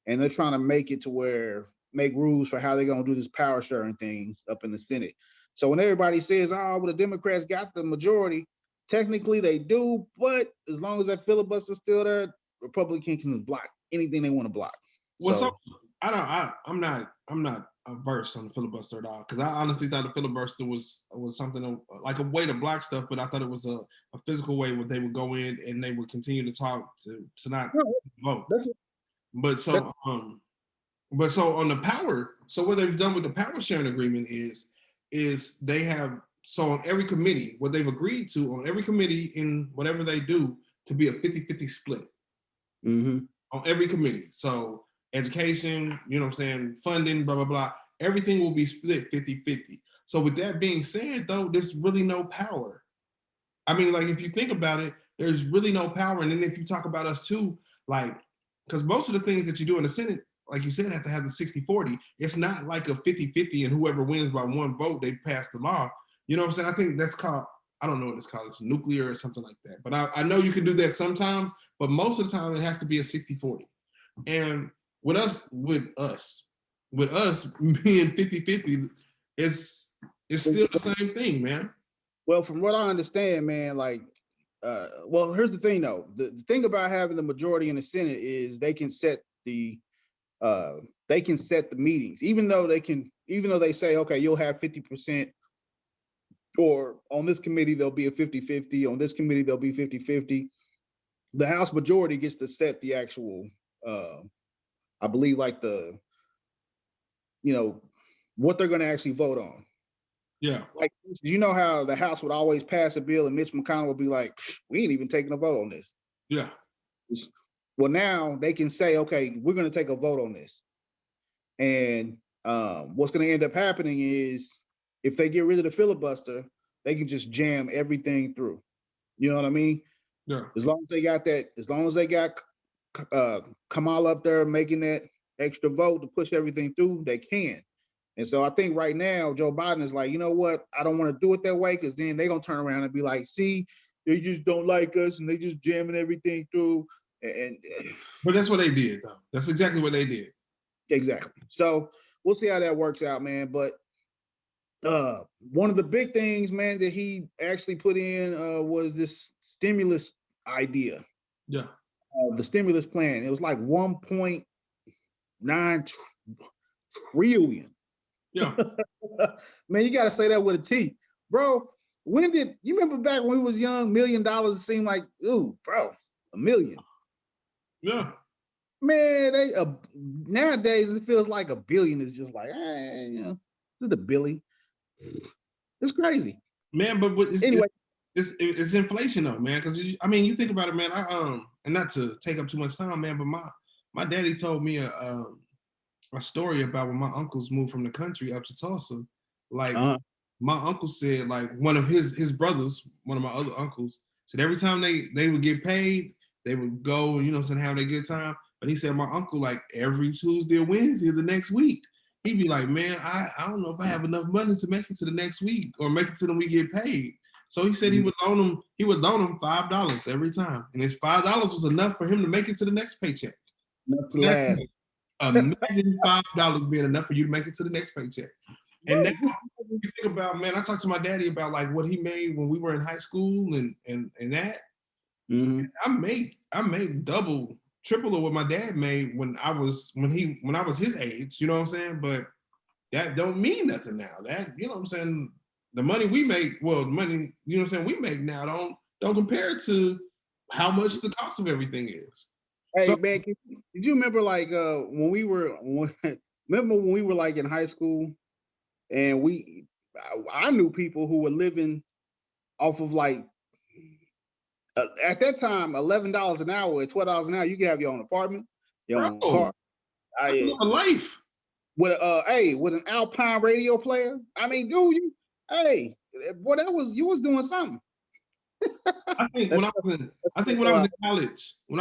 And they're trying to make rules for how they're going to do this power sharing thing up in the Senate. So when everybody says, oh, well, the Democrats got the majority, technically they do, but as long as that filibuster is still there, Republicans can block anything they want to block. Well, so I'm not averse on the filibuster at all, because I honestly thought the filibuster was something like a way to block stuff, but I thought it was a physical way where they would go in and they would continue to talk to not vote. But so on the power, so what they've done with the power sharing agreement is they have, so on every committee, what they've agreed to on every committee in whatever they do, to be a 50-50 split on every committee. So education, you know what I'm saying, funding, blah, blah, blah, everything will be split 50-50. So with that being said, though, there's really no power. I mean, like, if you think about it, there's really no power. And then if you talk about us too, like, because most of the things that you do in the Senate, like you said, have to have the 60-40. It's not like a 50-50 and whoever wins by 1 vote, they pass the law. You know what I'm saying? I think that's called, I don't know what it's called, it's nuclear or something like that. But I know you can do that sometimes, but most of the time it has to be a 60-40. And with us being 50-50, it's still the same thing, man. Well, from what I understand, man, like, well, here's the thing though. The thing about having the majority in the Senate is they can set the they can set the meetings, even though they say, okay, you'll have 50%, or on this committee there'll be a 50-50, on this committee there'll be 50-50. The House majority gets to set the actual, I believe, like what they're going to actually vote on. Yeah. Like, you know how the House would always pass a bill and Mitch McConnell would be like, we ain't even taking a vote on this. Yeah. Well, now they can say, okay, we're going to take a vote on this. And what's going to end up happening is, if they get rid of the filibuster, they can just jam everything through. You know what I mean? Yeah. As long as they got Kamala up there making that extra vote to push everything through, they can. And so I think right now, Joe Biden is like, you know what? I don't want to do it that way, because then they're going to turn around and be like, see, they just don't like us and they just jamming everything through. But that's what they did, though. That's exactly what they did. Exactly. So we'll see how that works out, man. But one of the big things, man, that he actually put in was this stimulus idea. Yeah. The stimulus plan. It was like 1.9 trillion. Yeah. Man, you got to say that with a T, bro. When did you remember back when we was young? $1 million seemed like, ooh, bro, $1 million. Yeah. Man, nowadays it feels like $1 billion is just like, just a billy. It's crazy, man. But anyway, it's inflation though, man. Because you think about it, man. And not to take up too much time, man, but my daddy told me a story about when my uncles moved from the country up to Tulsa. Like, my uncle said, like, one of his brothers, one of my other uncles, said every time they would get paid, they would go, have a good time. But he said my uncle, like, every Tuesday or Wednesday of the next week, he'd be like, man, I don't know if I have enough money to make it to the next week or make it to when we get paid. So he said he would loan him $5 every time. And his $5 was enough for him to make it to the next paycheck. Enough to last. Imagine $5 being enough for you to make it to the next paycheck. And now you think about, man, I talked to my daddy about like what he made when we were in high school and that. Mm-hmm. I made double, triple of what my dad made when I was his age, you know what I'm saying? But that don't mean nothing now. That, you know what I'm saying? The money we make, the money, you know what I'm saying, we make now don't compare to how much the cost of everything is. Hey, so, man, did you remember like when we were like in high school, and I knew people who were living off of like at that time $11 an hour, at $12 an hour, you can have your own apartment, your own car. A life with with an Alpine radio player. I mean, dude, you was doing something. I think when I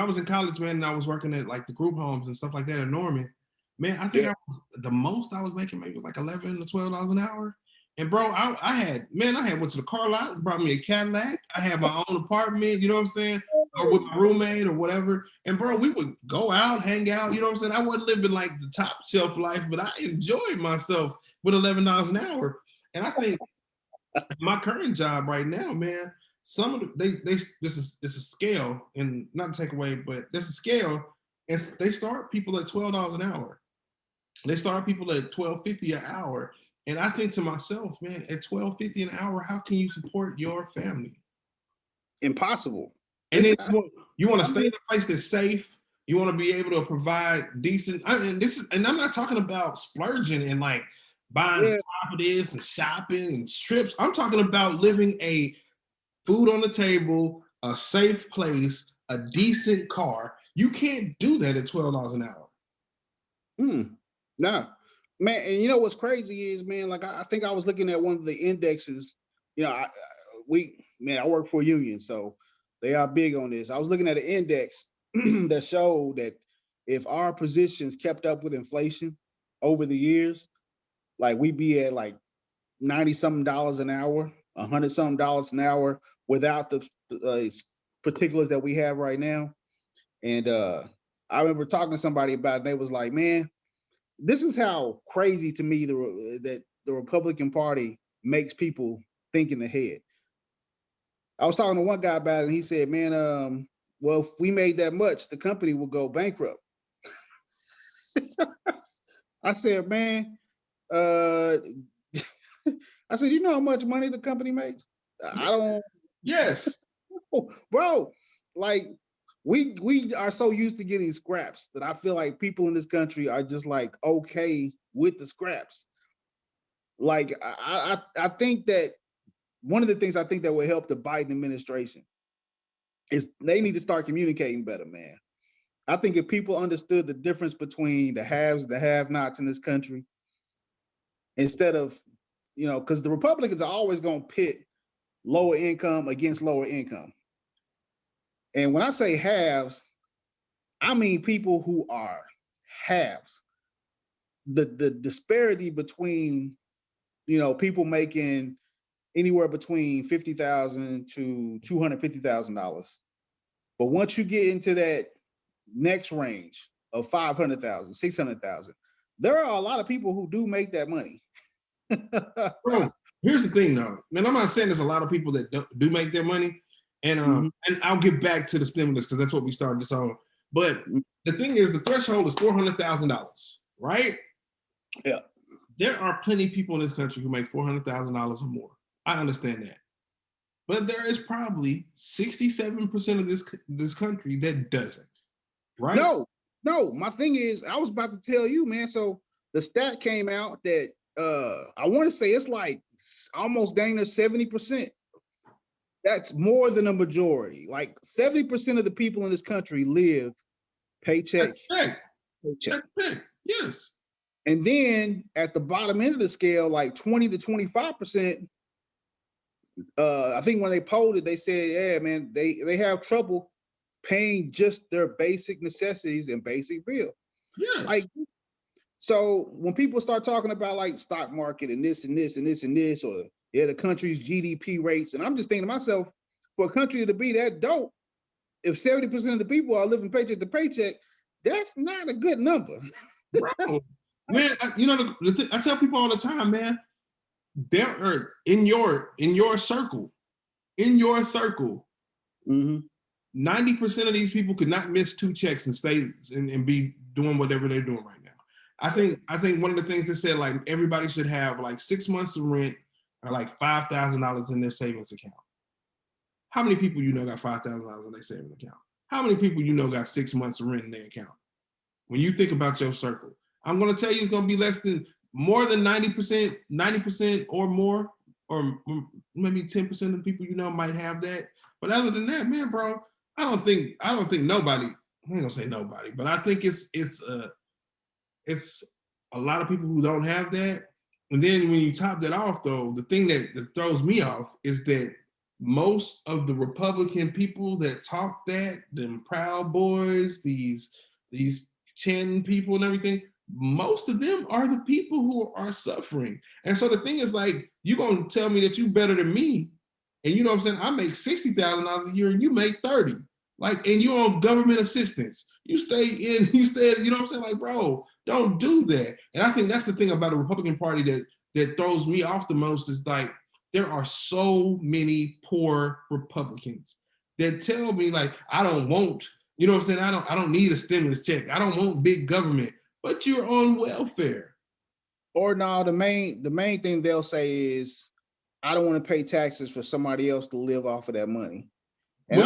was in college, man, and I was working at like the group homes and stuff like that in Norman, man, I think the most I was making maybe was like $11 to $12 an hour. And bro, I had went to the car lot and brought me a Cadillac. I had my own apartment, you know what I'm saying? Or with my roommate or whatever. And bro, we would go out, hang out, you know what I'm saying? I wasn't living like the top shelf life, but I enjoyed myself with $11 an hour. And I think my current job right now, man, some of this is a scale, and not to take away, but there's a scale, and they start people at $12 an hour. They start people at $12.50 an hour. And I think to myself, man, at $12.50 an hour, how can you support your family? Impossible. And then you want to stay in a place that's safe. You want to be able to provide decent. And I'm not talking about splurging and like buying properties and shopping and trips. I'm talking about living a food on the table, a safe place, a decent car. You can't do that at $12 an hour. Nah. Man, and you know what's crazy is, man, like I think I was looking at one of the indexes. You know, I work for a union, so they are big on this. I was looking at an index that showed that if our positions kept up with inflation over the years, like we'd be at like $90-something an hour, $100-something an hour without the particulars that we have right now. And I remember talking to somebody about it, and they was like, man, this is how crazy to me that the Republican Party makes people think in the head. I was talking to one guy about it, and he said, man, well, if we made that much, the company would go bankrupt. I said, man, uh, I said, you know how much money the company makes? I don't, Yes. bro. Like we are so used to getting scraps that I feel like people in this country are just like okay with the scraps. Like I think that one of the things I think that will help the Biden administration is they need to start communicating better, man. I think if people understood the difference between the haves, the have-nots in this country, instead of, because the Republicans are always going to pit lower income against lower income. And when I say haves, I mean people who are haves. The disparity between, people making anywhere between $50,000 to $250,000. But once you get into that next range of 500,000, 600,000, there are a lot of people who do make that money. Bro, here's the thing though. Man, I'm not saying there's a lot of people that do make their money. And and I'll get back to the stimulus because that's what we started this on. But the thing is, the threshold is $400,000, right? Yeah. There are plenty of people in this country who make $400,000 or more. I understand that. But there is probably 67% of this country that doesn't, right? No. My thing is, I was about to tell you, man. So the stat came out that I want to say it's like almost dang near 70%. That's more than a majority. Like 70% of the people in this country live paycheck. Paycheck. Yes. And then at the bottom end of the scale, like 20 to 25%, I think when they polled it, they said, yeah, man, they have trouble paying just their basic necessities and basic bill. Yes. Like, so when people start talking about like stock market and this and this and this and this, or the country's GDP rates, and I'm just thinking to myself, for a country to be that dope, if 70% of the people are living paycheck to paycheck, that's not a good number. Bro, man, I tell people all the time, man, there are in your circle, 90% of these people could not miss 2 checks and stay and be doing whatever they're doing right now. I think one of the things that said like everybody should have like 6 months of rent or like $5,000 in their savings account. How many people got $5,000 in their savings account? How many people got 6 months of rent in their account? When you think about your circle, I'm going to tell you it's going to be more than 90% or more, or maybe 10% of the people might have that. But other than that, man, bro, I don't think nobody. I ain't gonna say nobody, but I think it's a lot of people who don't have that. And then when you top that off, though, the thing that throws me off is that most of the Republican people that talk that, them Proud Boys, these chanting people and everything, most of them are the people who are suffering. And so the thing is, like, you're gonna tell me that you better than me, and you know what I'm saying? I make $60,000 a year and you make 30. Like, and you're on government assistance. You stay, you know what I'm saying? Like, bro, don't do that. And I think that's the thing about the Republican Party that throws me off the most is like, there are so many poor Republicans that tell me like, I don't want, you know what I'm saying? I don't need a stimulus check. I don't want big government, but you're on welfare. Or no, the main thing they'll say is, I don't want to pay taxes for somebody else to live off of that money. And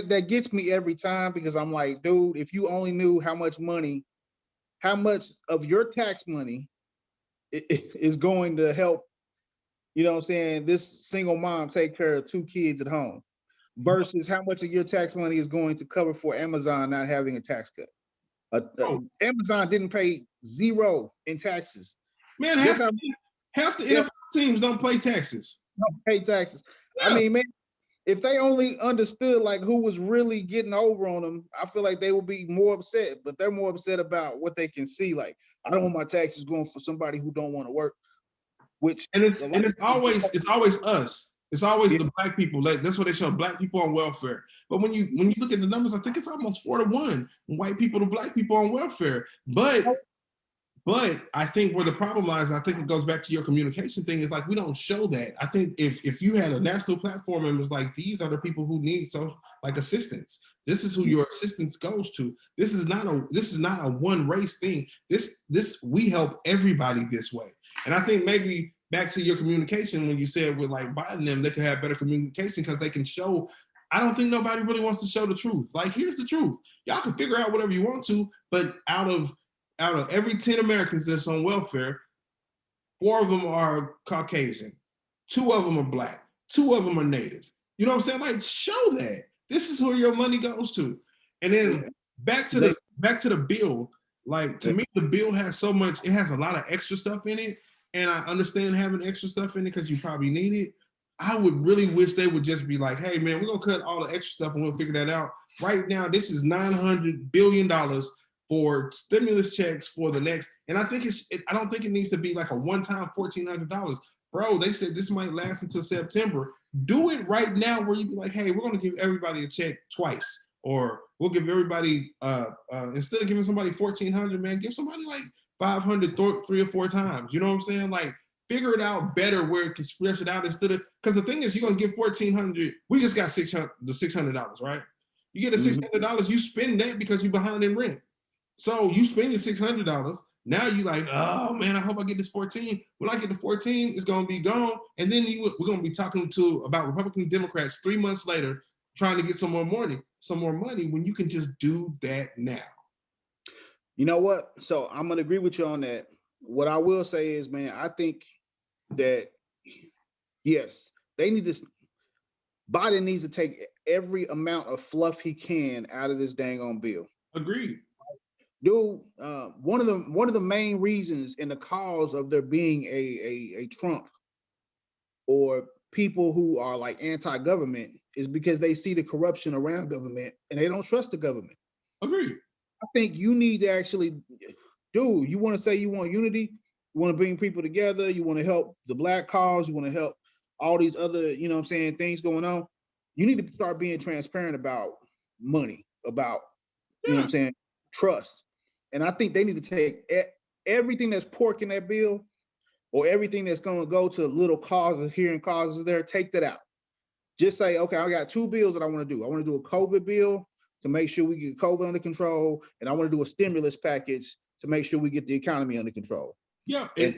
that gets me every time, because I'm like, dude, if you only knew how much of your tax money is going to help, you know what I'm saying, this single mom take care of 2 kids at home, versus how much of your tax money is going to cover for Amazon not having a tax cut. Amazon didn't pay 0 in taxes. Man, half the NFL teams don't pay taxes. Don't pay taxes. Yeah. I mean, man, if they only understood like who was really getting over on them, I feel like they would be more upset. But they're more upset about what they can see. Like, I don't want my taxes going for somebody who don't want to work. It's always us. It's always the black people. That's what they show, black people on welfare. But when you look at the numbers, I think it's almost 4 to 1, white people to black people on welfare. But But I think where the problem lies, I think it goes back to your communication thing, is like we don't show that. I think if you had a national platform and was like, these are the people who need like assistance. This is who your assistance goes to. This is not a one race thing. This we help everybody this way. And I think maybe back to your communication when you said with like Biden them, they could have better communication because they can show. I don't think nobody really wants to show the truth. Like, here's the truth. Y'all can figure out whatever you want to, but out of every 10 Americans that's on welfare, 4 of them are Caucasian, 2 of them are Black, 2 of them are Native. You know what I'm saying? Like, show that. This is who your money goes to. And then back to the bill. Like, to me, the bill has so much, it has a lot of extra stuff in it. And I understand having extra stuff in it because you probably need it. I would really wish they would just be like, hey, man, we're going to cut all the extra stuff and we'll figure that out. Right now, this is $900 billion for stimulus checks for the next. And I think I don't think it needs to be like a one-time $1,400. Bro, they said this might last until September. Do it right now where you be like, hey, we're going to give everybody a check twice. Or we'll give everybody, instead of giving somebody $1,400, man, give somebody like $500 3 or 4 times. You know what I'm saying? Like, figure it out better where it can stretch it out instead of, because the thing is, you're gonna give $1,400. We just got $600, right? You get the $600, you spend that because you're behind in rent. So you spend your $600. Now you like, oh man, I hope I get this 14. When I get the 14, it's gonna be gone. And then we're gonna be talking about Republican Democrats 3 months later, trying to get some more money when you can just do that now. You know what? So I'm gonna agree with you on that. What I will say is, man, I think that yes, Biden needs to take every amount of fluff he can out of this dang on bill. Agreed. Dude, one of the main reasons in the cause of there being a Trump or people who are like anti-government is because they see the corruption around government and they don't trust the government. Agreed. I think you need to actually, dude, you want to say you want unity, you want to bring people together, you want to help the Black cause, you want to help all these other, you know what I'm saying, things going on. You need to start being transparent about money, about, you know what I'm saying, trust. And I think they need to take everything that's pork in that bill or everything that's going to go to little causes here and causes there, take that out. Just say, okay, I got 2 bills that I want to do. I want to do a COVID bill to make sure we get COVID under control, and I want to do a stimulus package to make sure we get the economy under control. Yeah. And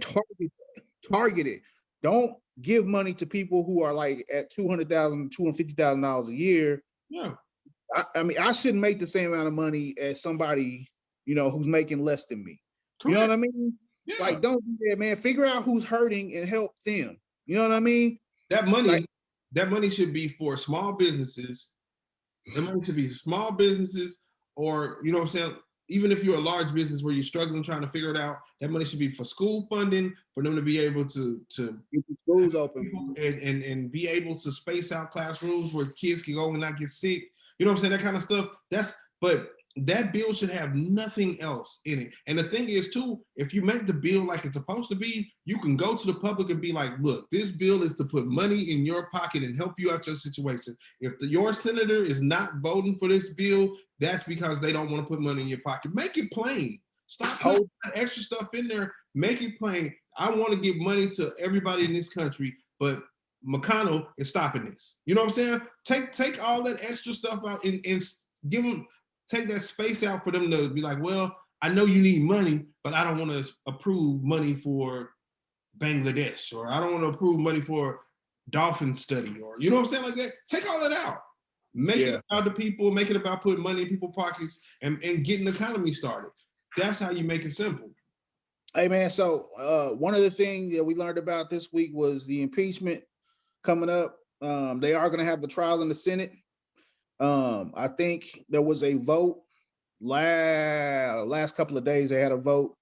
target it. Don't give money to people who are like at $200,000, $250,000 a year. Yeah. I mean, I shouldn't make the same amount of money as somebody, you know, who's making less than me. Correct. You know what I mean? Yeah. Like, don't do that, man. Figure out who's hurting and help them. You know what I mean? That money should be for small businesses. That money should be small businesses, or, you know what I'm saying? Even if you're a large business where you're struggling trying to figure it out, that money should be for school funding, for them to be able to keep the schools open and be able to space out classrooms where kids can go and not get sick. You know what I'm saying? That kind of stuff. But that bill should have nothing else in it. And the thing is, too, if you make the bill like it's supposed to be, you can go to the public and be like, look, this bill is to put money in your pocket and help you out your situation. If your senator is not voting for this bill, that's because they don't want to put money in your pocket. Make it plain. Stop putting extra stuff in there. Make it plain. I want to give money to everybody in this country, but McConnell is stopping this. You know what I'm saying? Take all that extra stuff out and give them, take that space out for them to be like, well, I know you need money, but I don't want to approve money for Bangladesh, or I don't want to approve money for dolphin study, or, you know what I'm saying, like that. Take all that out. Make it about the people, make it about putting money in people's pockets and getting the economy started. That's how you make it simple. Hey, man, so one of the things that we learned about this week was the impeachment coming up. They are going to have the trial in the Senate. I think there was a vote last couple of days. They had a vote,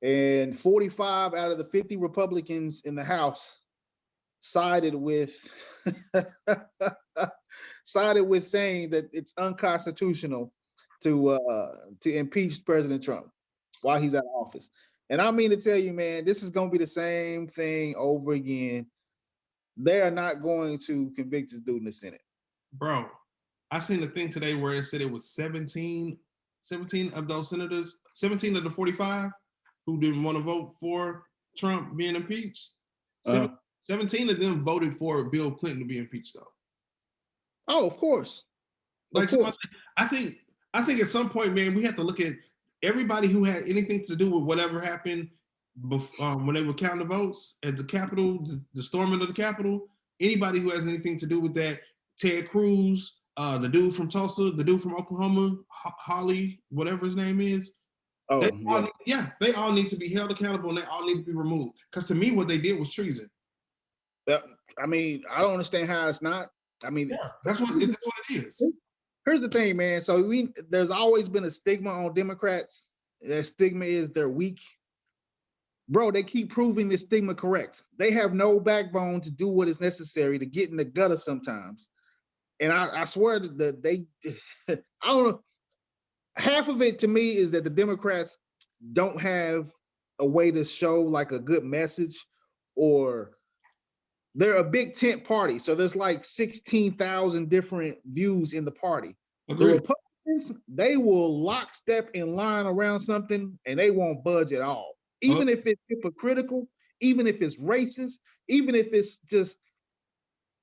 and 45 out of the 50 Republicans in the House sided with saying that it's unconstitutional to impeach President Trump while he's out of office. And I mean to tell you, man, this is going to be the same thing over again. They are not going to convict this dude in the Senate. Bro, I seen the thing today where it said it was 17 of those senators, 17 of the 45 who didn't want to vote for Trump being impeached. 17 of them voted for Bill Clinton to be impeached, though. Oh, of course. Like, so I think at some point, man, we have to look at everybody who had anything to do with whatever happened when they were counting the votes at the Capitol, the storming of the Capitol. Anybody who has anything to do with that, Ted Cruz, the dude from Tulsa, the dude from Oklahoma, Holly, whatever his name is. Oh, they all need to be held accountable and they all need to be removed. Because to me, what they did was treason. I mean, I don't understand how it's not. I mean, that's what it is. Here's the thing, man. So there's always been a stigma on Democrats. That stigma is they're weak. Bro, they keep proving this stigma correct. They have no backbone to do what is necessary to get in the gutter sometimes. And I swear that they, I don't know. Half of it to me is that the Democrats don't have a way to show like a good message, or they're a big tent party. So there's like 16,000 different views in the party. Agreed. The Republicans, they will lockstep in line around something and they won't budge at all. Even if it's hypocritical, even if it's racist, even if it's just,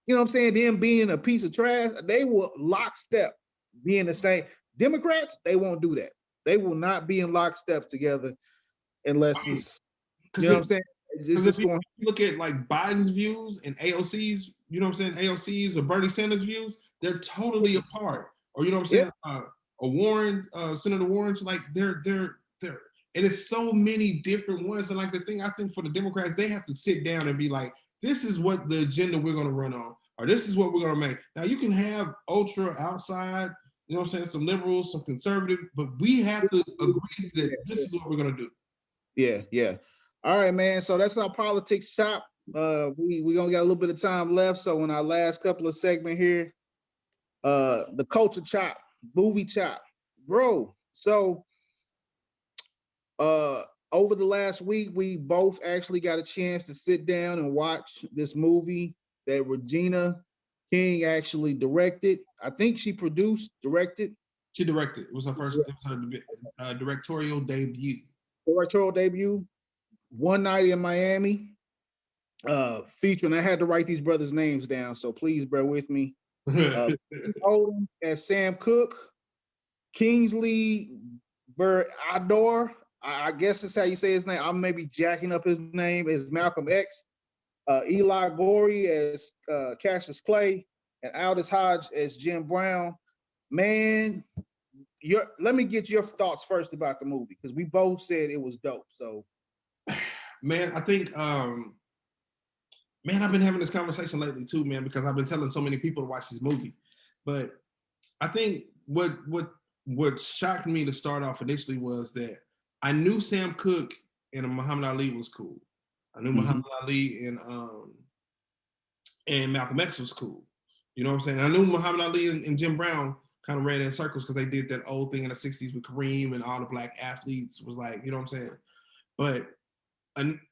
you know what I'm saying, them being a piece of trash, they will lockstep being the same. Democrats, they won't do that. They will not be in lockstep together unless it's, you know what I'm saying? If you look at like Biden's views and AOC's, you know what I'm saying, AOC's or Bernie Sanders' views, they're totally apart. Or you know what I'm saying, Senator Warren's, like they're, and it's so many different ones. And like the thing I think for the Democrats, they have to sit down and be like, this is what the agenda we're going to run on, or this is what we're going to make. Now you can have ultra outside, you know what I'm saying, some liberals, some conservative, but we have to agree that this is what we're going to do. Yeah. All right, man. So that's our politics chop. We gonna got a little bit of time left. So in our last couple of segment here, the culture chop, movie chop, bro. So over the last week, we both actually got a chance to sit down and watch this movie that Regina King actually directed. I think she directed. She directed. It was her first. It was her directorial debut. One Night in Miami, featuring, I had to write these brothers' names down, so please bear with me. Odom as Sam Cooke, Kingsley Ador, I guess that's how you say his name. I'm maybe jacking up his name, as Malcolm X, Eli Gorey as Cassius Clay, and Aldous Hodge as Jim Brown. Man, let me get your thoughts first about the movie, because we both said it was dope. So man, I think man, I've been having this conversation lately too, man, because I've been telling so many people to watch this movie. But I think what shocked me to start off initially was that I knew Sam Cooke and Muhammad Ali was cool. I knew Muhammad Ali and Malcolm X was cool. You know what I'm saying? I knew Muhammad Ali and Jim Brown kind of ran in circles because they did that old thing in the 60s with Kareem and all the black athletes, was like, you know what I'm saying? But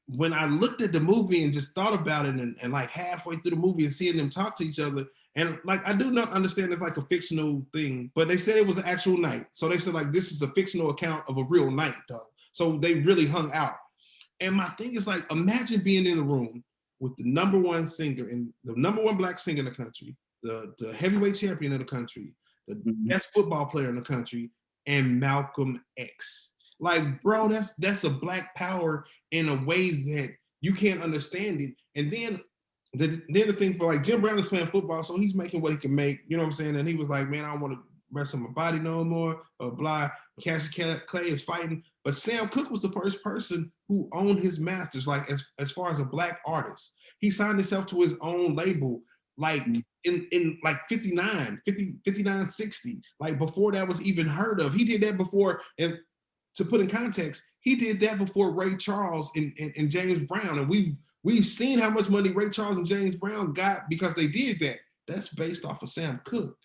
when I looked at the movie and just thought about it, and like halfway through the movie and seeing them talk to each other, and like I do not understand it's like a fictional thing, but they said it was an actual night. So they said like this is a fictional account of a real night though. So they really hung out. And my thing is like, imagine being in a room with the number one singer and the number one black singer in the country, the heavyweight champion of the country, the best football player in the country, and Malcolm X. Like, bro, that's a black power in a way that you can't understand it. And then the thing for like Jim Brown is playing football, so he's making what he can make, you know what I'm saying? And he was like, man, I don't want to wrestle my body no more, or blah. Cassius Clay is fighting. But Sam Cooke was the first person who owned his masters, like as far as a black artist. He signed himself to his own label, like in like 59, 60, like before that was even heard of. He did that before, and to put in context, he did that before Ray Charles and James Brown. And we've seen how much money Ray Charles and James Brown got because they did that. That's based off of Sam Cooke.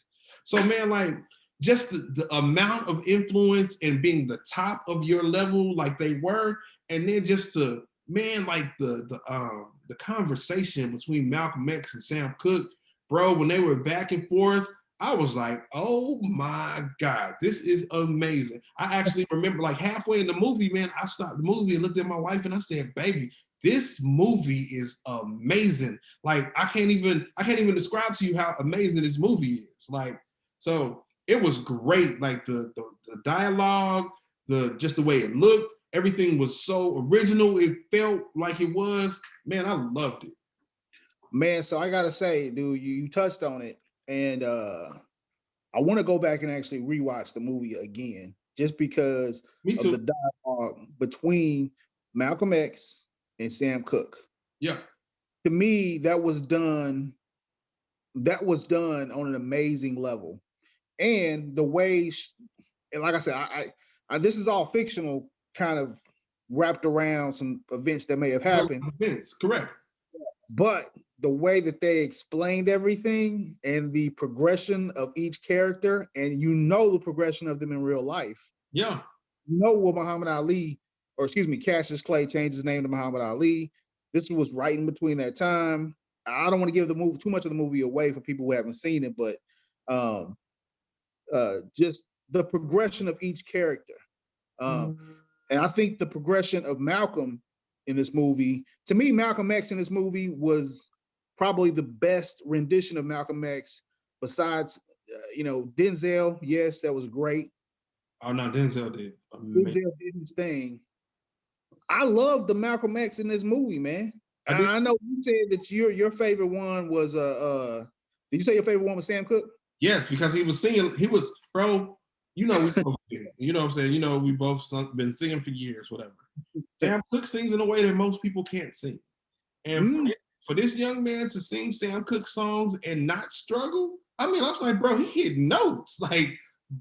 So man, like just the amount of influence and being the top of your level like they were, and then just to, man, like the conversation between Malcolm X and Sam Cooke, bro, when they were back and forth I was like, oh my God, this is amazing. I actually remember like halfway in the movie, man, I stopped the movie and looked at my wife and I said, baby, this movie is amazing. Like I can't even describe to you how amazing this movie is. Like, so it was great. Like the dialogue, just the way it looked, everything was so original. It felt like it was, man, I loved it. Man, so I gotta say, dude, you touched on it, and I want to go back and actually rewatch the movie again, just because Me of too. the dialogue between Malcolm X and Sam Cooke. Yeah. To me, that was done. That was done on an amazing level, and the way, and like I said, this is all fictional, kind of wrapped around some events that may have happened. Events, correct. But the way that they explained everything and the progression of each character, and the progression of them in real life. Yeah. What Muhammad Ali, or excuse me, Cassius Clay changed his name to Muhammad Ali. This was right in between that time. I don't want to give the movie too much of the movie away for people who haven't seen it, but just the progression of each character. And I think the progression of Malcolm in this movie, to me, Malcolm X in this movie was probably the best rendition of Malcolm X besides, Denzel. Yes, that was great. Oh no, Denzel did. Denzel did his thing. I love the Malcolm X in this movie, man. I know you said that your favorite one was did you say your favorite one was Sam Cooke? Yes, because he was singing. He was, bro. You know we both sing. You know what I'm saying. You know we both been singing for years, whatever. Sam Cooke sings in a way that most people can't sing, and for this young man to sing Sam Cooke songs and not struggle, I mean, I was like, bro, he hit notes. Like,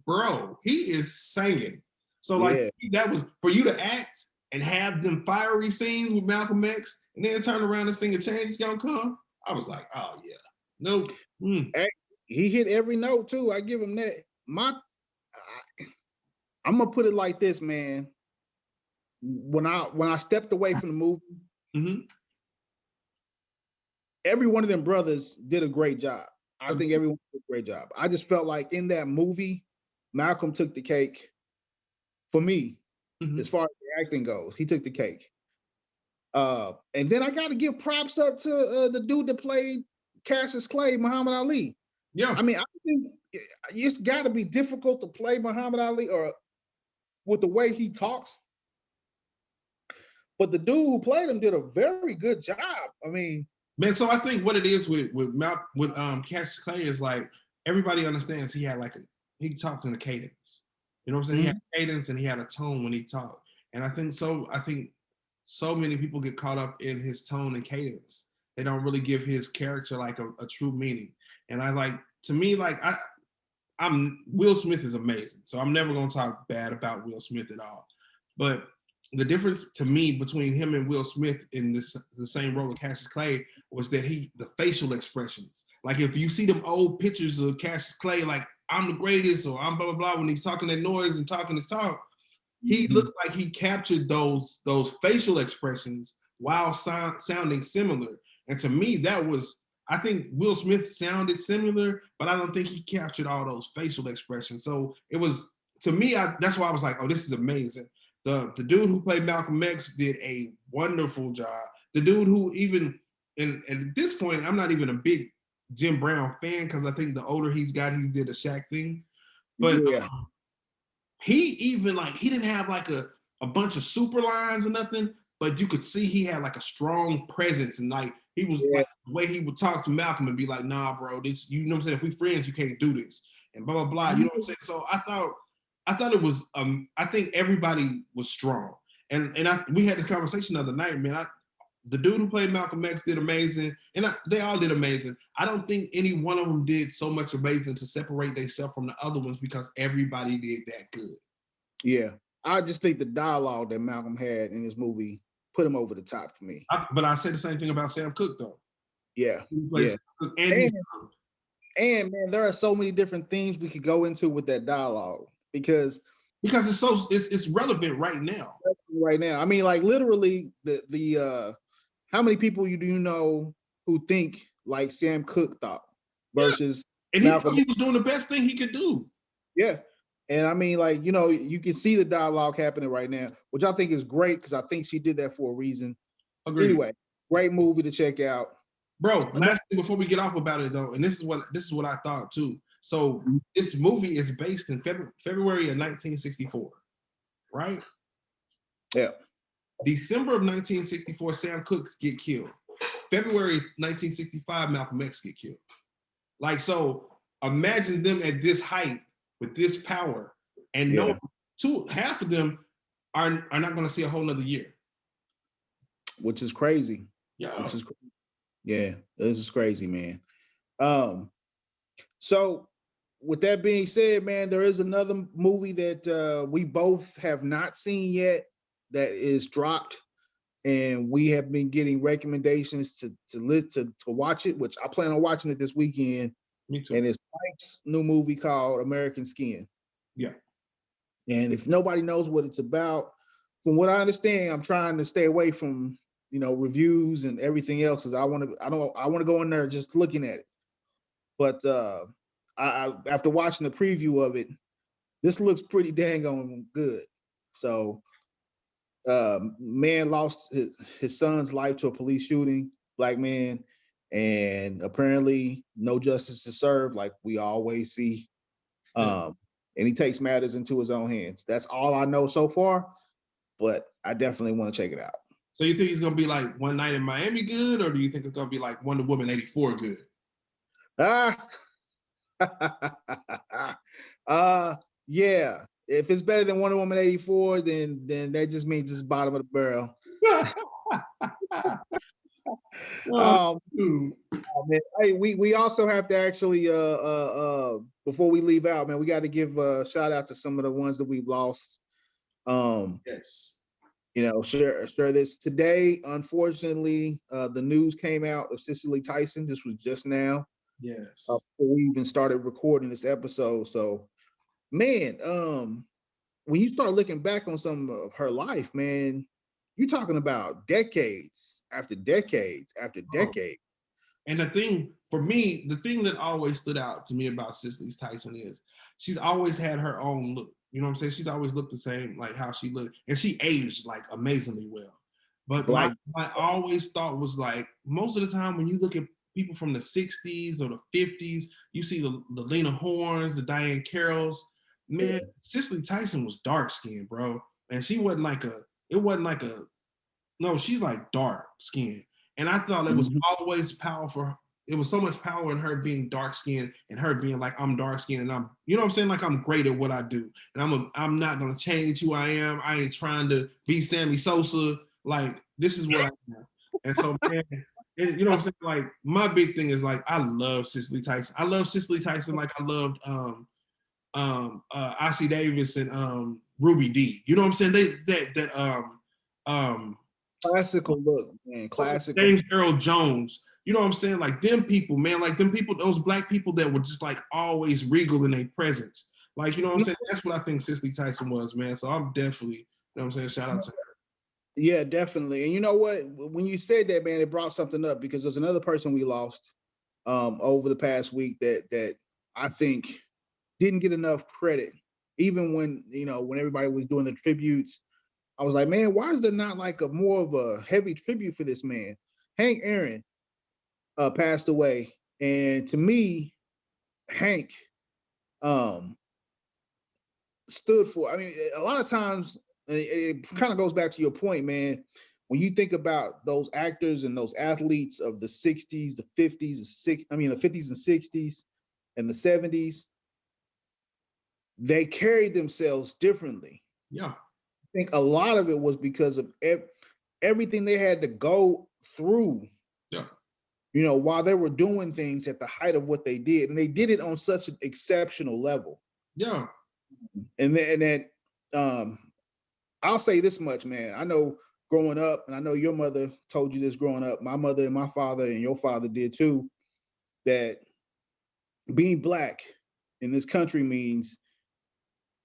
bro, he is singing. So like that was for you to act and have them fiery scenes with Malcolm X, and then turn around and sing "A Change Is Gonna Come." I was like, oh yeah, no. He hit every note too. I give him that. I'm gonna put it like this, man. When I stepped away from the movie, every one of them brothers did a great job. I think everyone did a great job. I just felt like in that movie, Malcolm took the cake for me, as far as the acting goes. He took the cake. And then I got to give props up to the dude that played Cassius Clay, Muhammad Ali. Yeah. I mean, I think it's got to be difficult to play Muhammad Ali or with the way he talks. But the dude who played him did a very good job. I mean, man, so I think what it is with Cassius Clay is like everybody understands he talked in a cadence. You know what I'm saying? He had a cadence and he had a tone when he talked. And I think so many people get caught up in his tone and cadence. They don't really give his character like a true meaning. And Will Smith is amazing. So I'm never gonna talk bad about Will Smith at all. But the difference to me between him and Will Smith in the same role of Cassius Clay was that the facial expressions. Like if you see them old pictures of Cassius Clay, like I'm the greatest or I'm blah blah blah, when he's talking that noise and talking his talk, he looked like he captured those facial expressions while sounding similar. And to me, I think Will Smith sounded similar, but I don't think he captured all those facial expressions. So it was, to me, that's why I was like, oh, this is amazing. The dude who played Malcolm X did a wonderful job. The dude who even, and at this point, I'm not even a big Jim Brown fan because I think the older he's got, he did a Shaq thing. But he didn't have like a bunch of super lines or nothing, but you could see he had like a strong presence, and like he was like the way he would talk to Malcolm and be like, nah, bro, this, you know what I'm saying? If we friends, you can't do this. And blah, blah, blah. You know what I'm saying? So I thought it was I think everybody was strong. And we had this conversation the other night, man. The dude who played Malcolm X did amazing, and they all did amazing. I don't think any one of them did so much amazing to separate themselves from the other ones because everybody did that good. Yeah, I just think the dialogue that Malcolm had in this movie put him over the top for me. But I say the same thing about Sam Cooke, though. Yeah, and man, there are so many different themes we could go into with that dialogue because it's relevant right now. Right now, I mean, like literally, the how many people do you know who think like Sam Cooke thought versus And he thought he was doing the best thing he could do. Yeah. And I mean, like, you know, you can see the dialogue happening right now, which I think is great because I think she did that for a reason. Agreed. Anyway, great movie to check out. Bro, last thing before we get off about it though, and this is what I thought too. So this movie is based in February of 1964, right? Yeah. December of 1964, Sam Cooke get killed. February 1965, Malcolm X get killed. Like, so imagine them at this height with this power, and half of them are not going to see a whole nother year, which is crazy. Yeah, this is crazy, man. So with that being said, man, there is another movie that we both have not seen yet that is dropped, and we have been getting recommendations to watch it, which I plan on watching it this weekend. Me too. And it's Mike's new movie called American Skin. Yeah. And if nobody knows what it's about, from what I understand, I'm trying to stay away from, you know, reviews and everything else because I want to go in there just looking at it. But I after watching the preview of it, this looks pretty dang on good. So man lost his son's life to a police shooting, black man, and apparently no justice is served, like we always see. And he takes matters into his own hands. That's all I know so far, but I definitely want to check it out. So you think he's gonna be like One Night in Miami good, or do you think it's gonna be like Wonder Woman 84 good? Yeah. If it's better than Wonder Woman 84, then that just means it's bottom of the barrel. Man. Hey, we also have to actually before we leave out, man, we got to give a shout out to some of the ones that we've lost. Yes. You know, share this today. Unfortunately, the news came out of Cicely Tyson. This was just now. Yes. Before we even started recording this episode. So, man, when you start looking back on some of her life, man, you're talking about decades after decades after decades. And the thing for me, the thing that always stood out to me about Cicely Tyson is she's always had her own look. You know what I'm saying? She's always looked the same, like how she looked, and she aged like amazingly well. But my always thought was like most of the time when you look at people from the 60s or the 50s, you see the Lena Hornes, the Diane Carrolls. Man, Cicely Tyson was dark skinned, bro. And she wasn't like she's like dark skinned. And I thought it was always powerful. It was so much power in her being dark skinned and her being like, I'm dark skinned and I'm, you know what I'm saying? Like I'm great at what I do. And I'm not going to change who I am. I ain't trying to be Sammy Sosa. Like, this is what I am. And so, man, you know what I'm saying? Like, my big thing is like, I love Cicely Tyson. I love Cicely Tyson like I loved Ossie Davis and Ruby Dee. You know what I'm saying? Classical look, man. Classical. James Earl Jones. You know what I'm saying? Like them people, man. Like them people, those black people that were just like always regal in their presence. Like, you know what I'm saying? That's what I think Cicely Tyson was, man. So I'm definitely, you know what I'm saying? Shout out to her. Yeah, definitely. And you know what? When you said that, man, it brought something up because there's another person we lost over the past week that I think didn't get enough credit. Even when, you know, when everybody was doing the tributes, I was like, man, why is there not like a more of a heavy tribute for this man? Hank Aaron passed away. And to me, Hank stood for, I mean, a lot of times, it kind of goes back to your point, man. When you think about those actors and those athletes of the 60s, the 50s, the 50s and 60s and the 70s, they carried themselves differently. Yeah. I think a lot of it was because of everything they had to go through. Yeah. You know, while they were doing things at the height of what they did, and they did it on such an exceptional level. Yeah. And then I'll say this much, man. I know growing up, and I know your mother told you this growing up, my mother and my father and your father did too, that being black in this country means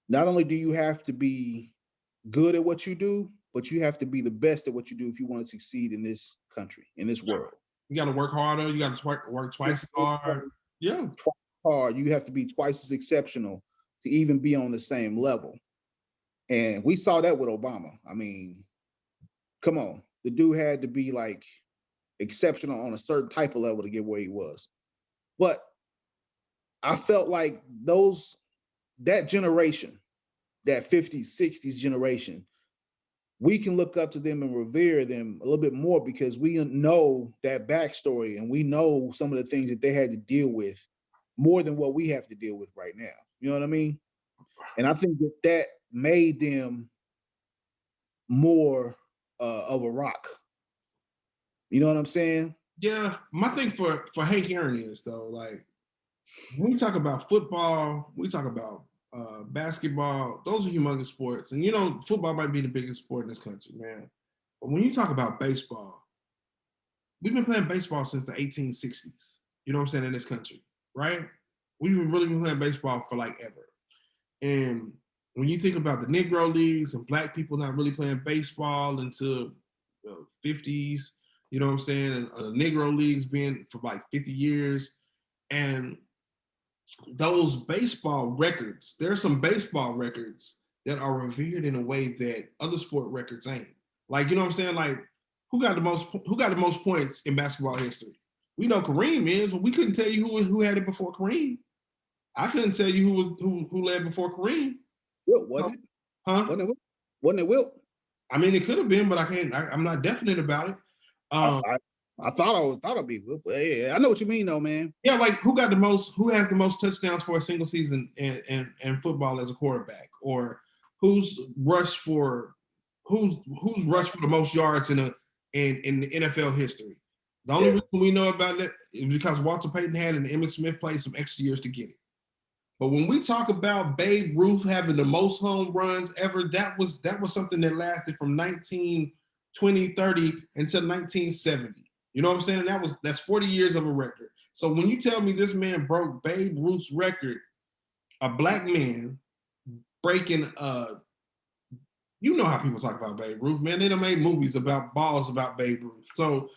not only do you have to be good at what you do, but you have to be the best at what you do if you want to succeed in this country, in this world. You got to work harder. You got to work twice as hard. Yeah. hard, you have to be twice as exceptional to even be on the same level. And we saw that with Obama. I mean, come on, the dude had to be like exceptional on a certain type of level to get where he was. But I felt like that generation, that 50s, 60s generation, we can look up to them and revere them a little bit more because we know that backstory and we know some of the things that they had to deal with more than what we have to deal with right now. You know what I mean? And I think that made them more of a rock. You know what I'm saying? Yeah, my thing for Hank Aaron is though, like when we talk about football, we talk about basketball. Those are humongous sports, and football might be the biggest sport in this country, man. But when you talk about baseball, we've been playing baseball since the 1860s. You know what I'm saying, in this country, right? We've really been playing baseball for like ever. And when you think about the Negro leagues and black people not really playing baseball until the 50s, you know what I'm saying, and Negro leagues being for like 50 years, and those baseball records, there's some baseball records that are revered in a way that other sport records ain't. Like, you know what I'm saying? Like, who got the most points in basketball history? We know Kareem is, but we couldn't tell you who had it before Kareem. I couldn't tell you who led before Kareem. Wilt, wasn't it? Huh? Wasn't it Wilt? I mean, it could have been, but I'm not definite about it. I thought it'd be Wilt. Yeah, I know what you mean, though, man. Yeah, like who has the most touchdowns for a single season in football as a quarterback, or who's rushed for the most yards in the NFL history. The only reason we know about it is because Walter Payton had and Emmitt Smith played some extra years to get it. But when we talk about Babe Ruth having the most home runs ever, that was something that lasted from 1930 until 1970. You know what I'm saying? And that's 40 years of a record. So when you tell me this man broke Babe Ruth's record, a black man breaking you know how people talk about Babe Ruth, man. They done made movies about Babe Ruth. So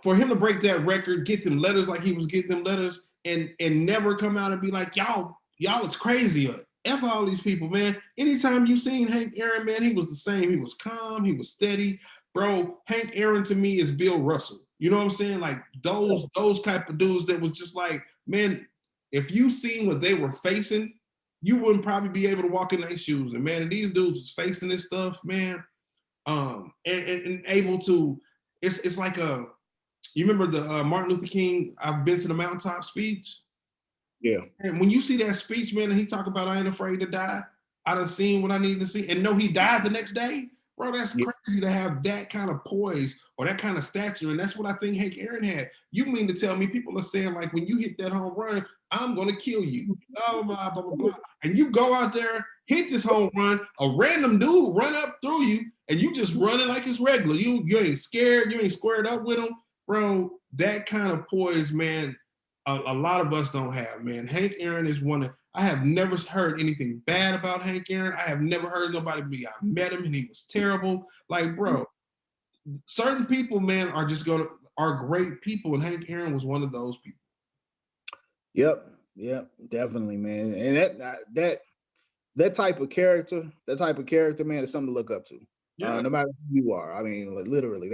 for him to break that record, get them letters like he was getting them letters, and never come out and be like, y'all, it's crazy. F all these people, man. Anytime you seen Hank Aaron, man, he was the same. He was calm, he was steady. Bro, Hank Aaron to me is Bill Russell. You know what I'm saying? Like those type of dudes that was just like, man, if you seen what they were facing, you wouldn't probably be able to walk in their shoes. And man, and these dudes was facing this stuff, man. And able to, it's like you remember the Martin Luther King, I've been to the mountaintop speech? Yeah. And when you see that speech, man, and he talk about I ain't afraid to die, I done seen what I need to see, and know he died the next day, bro, that's crazy to have that kind of poise or that kind of stature, and that's what I think Hank Aaron had. You mean to tell me people are saying, like, when you hit that home run, I'm going to kill you, blah, blah, blah, blah, blah, and you go out there, hit this home run, a random dude run up through you, and you just running like it's regular. You ain't scared, you ain't squared up with him. Bro, that kind of poise, man, a lot of us don't have, man. Hank Aaron is one of, I have never heard anything bad about Hank Aaron. I have never heard nobody I met him and he was terrible. Like, bro, certain people, man, are great people, and Hank Aaron was one of those people. Yep, definitely, man. And that type of character, man, is something to look up to. Yeah. No matter who you are. I mean, literally,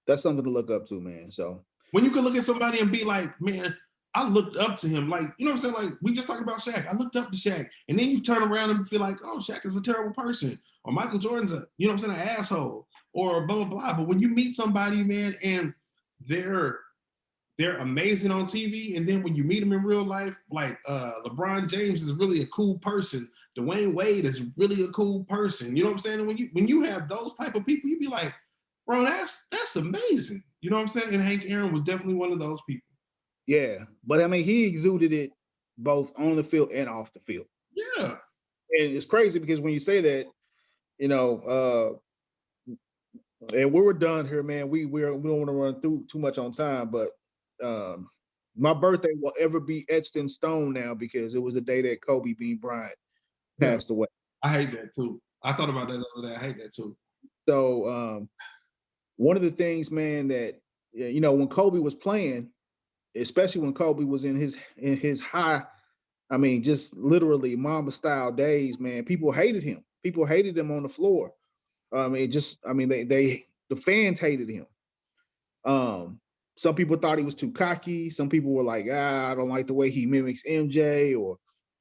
that's something to look up to, man. So when you can look at somebody and be like, man, I looked up to him. Like, you know what I'm saying? Like, we just talked about Shaq. I looked up to Shaq. And then you turn around and feel like, oh, Shaq is a terrible person. Or Michael Jordan's an asshole. Or blah, blah, blah. But when you meet somebody, man, and they're amazing on TV, and then when you meet them in real life, like LeBron James is really a cool person. Dwayne Wade is really a cool person. You know what I'm saying? And when you have those type of people, you be like, bro, that's amazing. You know what I'm saying? And Hank Aaron was definitely one of those people. Yeah, but I mean, he exuded it both on the field and off the field. Yeah. And it's crazy because when you say that, you know, and we're done here, man. We don't want to run through too much on time, but my birthday will ever be etched in stone now because it was the day that Kobe Bean Bryant passed away. I hate that too. I thought about that the other day. I hate that too. So one of the things, man, that, you know, when Kobe was playing, especially when Kobe was in his high. I mean, just literally Mamba style days, man. People hated him. People hated him on the floor. The fans hated him. Some people thought he was too cocky. Some people were like, I don't like the way he mimics MJ,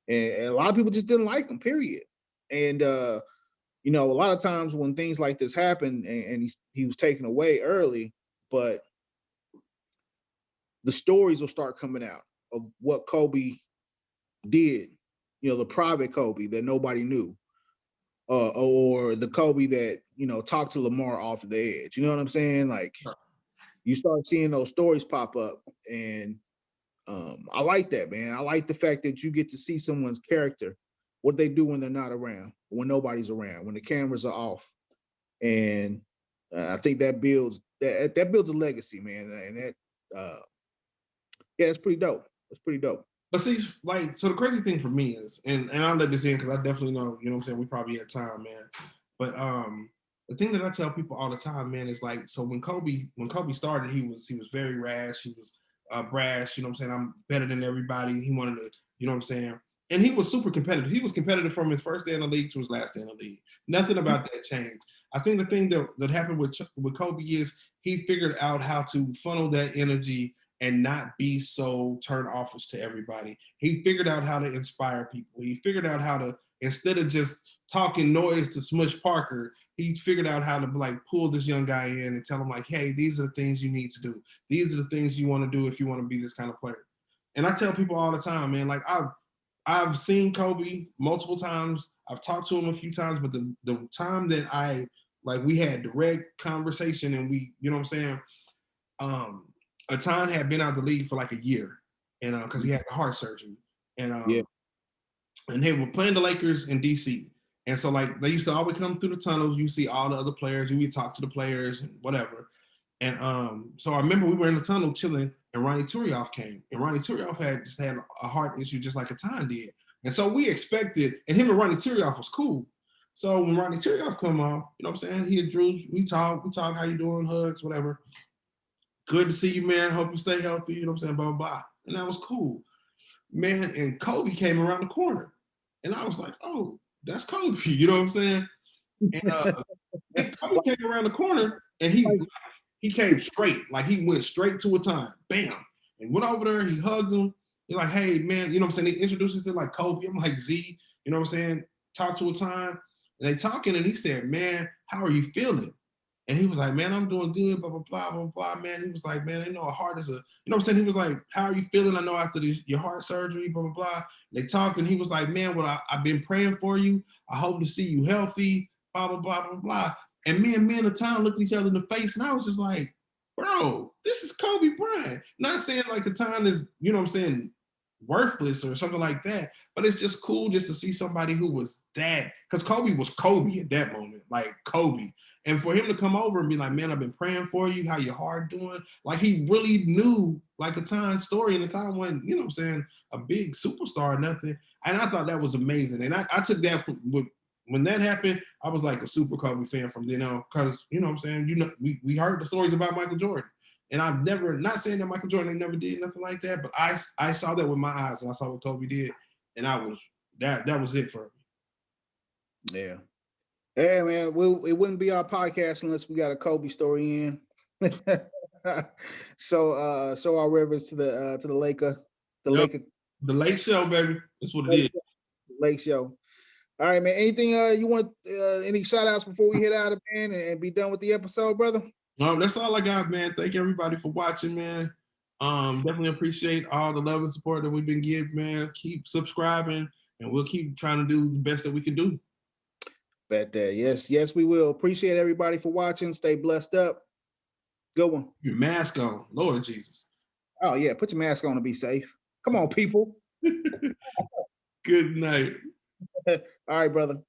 and a lot of people just didn't like him, period. And a lot of times when things like this happen and he was taken away early, but the stories will start coming out of what Kobe did, the private Kobe that nobody knew, or the Kobe that, talked to Lamar off the edge. You know what I'm saying? Like, you start seeing those stories pop up, and I like that, man. I like the fact that you get to see someone's character, what they do when they're not around, when nobody's around, when the cameras are off, and I think that builds a legacy, man, and that it's pretty dope. It's pretty dope. But see, like, so the crazy thing for me is, and I'll let this in because I definitely know, you know what I'm saying, we probably had time, man. But the thing that I tell people all the time, man, is like, so when Kobe started, he was very rash, he was brash, you know what I'm saying, I'm better than everybody. He wanted to, you know what I'm saying? And he was super competitive. He was competitive from his first day in the league to his last day in the league. Nothing about that changed. I think the thing that happened with Kobe is he figured out how to funnel that energy and not be so turn offers to everybody. He figured out how to inspire people. He figured out how to, instead of just talking noise to Smush Parker, he figured out how to like pull this young guy in and tell him like, hey, these are the things you need to do. These are the things you want to do if you want to be this kind of player. And I tell people all the time, man, like I've seen Kobe multiple times. I've talked to him a few times, but the time that we had direct conversation and we, you know what I'm saying? Atan had been out of the league for like a year, and because he had the heart surgery, and and they were playing the Lakers in DC, and so like they used to always come through the tunnels. You see all the other players, you would talk to the players and whatever, and so I remember we were in the tunnel chilling, and Ronnie Turioff came, and Ronnie Turioff had a heart issue just like Atan did, and so we expected, and him and Ronnie Turioff was cool. So when Ronnie Turioff come on, you know what I'm saying, he and Drew, we talk, how you doing, hugs, whatever. Good to see you, man. Hope you stay healthy. You know what I'm saying? Blah, blah, blah. And that was cool. Man, and Kobe came around the corner. And I was like, oh, that's Kobe. You know what I'm saying? And Kobe came around the corner and he came straight. Like he went straight to Atan. Bam. And went over there. He hugged him. He's like, hey, man, you know what I'm saying? He introduced himself like Kobe. I'm like, Z. You know what I'm saying? Talk to Atan. And they talking and he said, man, how are you feeling? And he was like, man, I'm doing good, blah, blah, blah, blah, blah, man. He was like, man, you know, a heart is a, you know what I'm saying? He was like, how are you feeling? I know after your heart surgery, blah, blah, blah. They talked and he was like, man, well, I've been praying for you. I hope to see you healthy, blah, blah, blah, blah, blah. And me and Atan looked each other in the face and I was just like, bro, this is Kobe Bryant. Not saying like Atan is, you know what I'm saying, worthless or something like that, but it's just cool just to see somebody who was that, because Kobe was Kobe at that moment, like Kobe. And for him to come over and be like, man, I've been praying for you, how your heart doing? Like he really knew like Atan's story, and Atan wasn't, you know what I'm saying, a big superstar or nothing. And I thought that was amazing. And I took that when that happened, I was like a super Kobe fan from then on, because, you know what I'm saying, you know, we heard the stories about Michael Jordan. And I've never, not saying that Michael Jordan never did nothing like that, but I saw that with my eyes and I saw what Kobe did. And that was it for me. Yeah. Hey man, it wouldn't be our podcast unless we got a Kobe story in. So our reverence to the Laker, the Lake Show, baby. That's what it is. Lake Show. All right, man. Anything you want? Any shout outs before we head out, man, and be done with the episode, brother? No, that's all I got, man. Thank everybody for watching, man. Definitely appreciate all the love and support that we've been getting, man. Keep subscribing, and we'll keep trying to do the best that we can do. Bet that. Yes, we will. Appreciate everybody for watching. Stay blessed up. Good one. Your mask on, Lord Jesus. Oh yeah, put your mask on to be safe. Come on, people. Good night. All right, brother.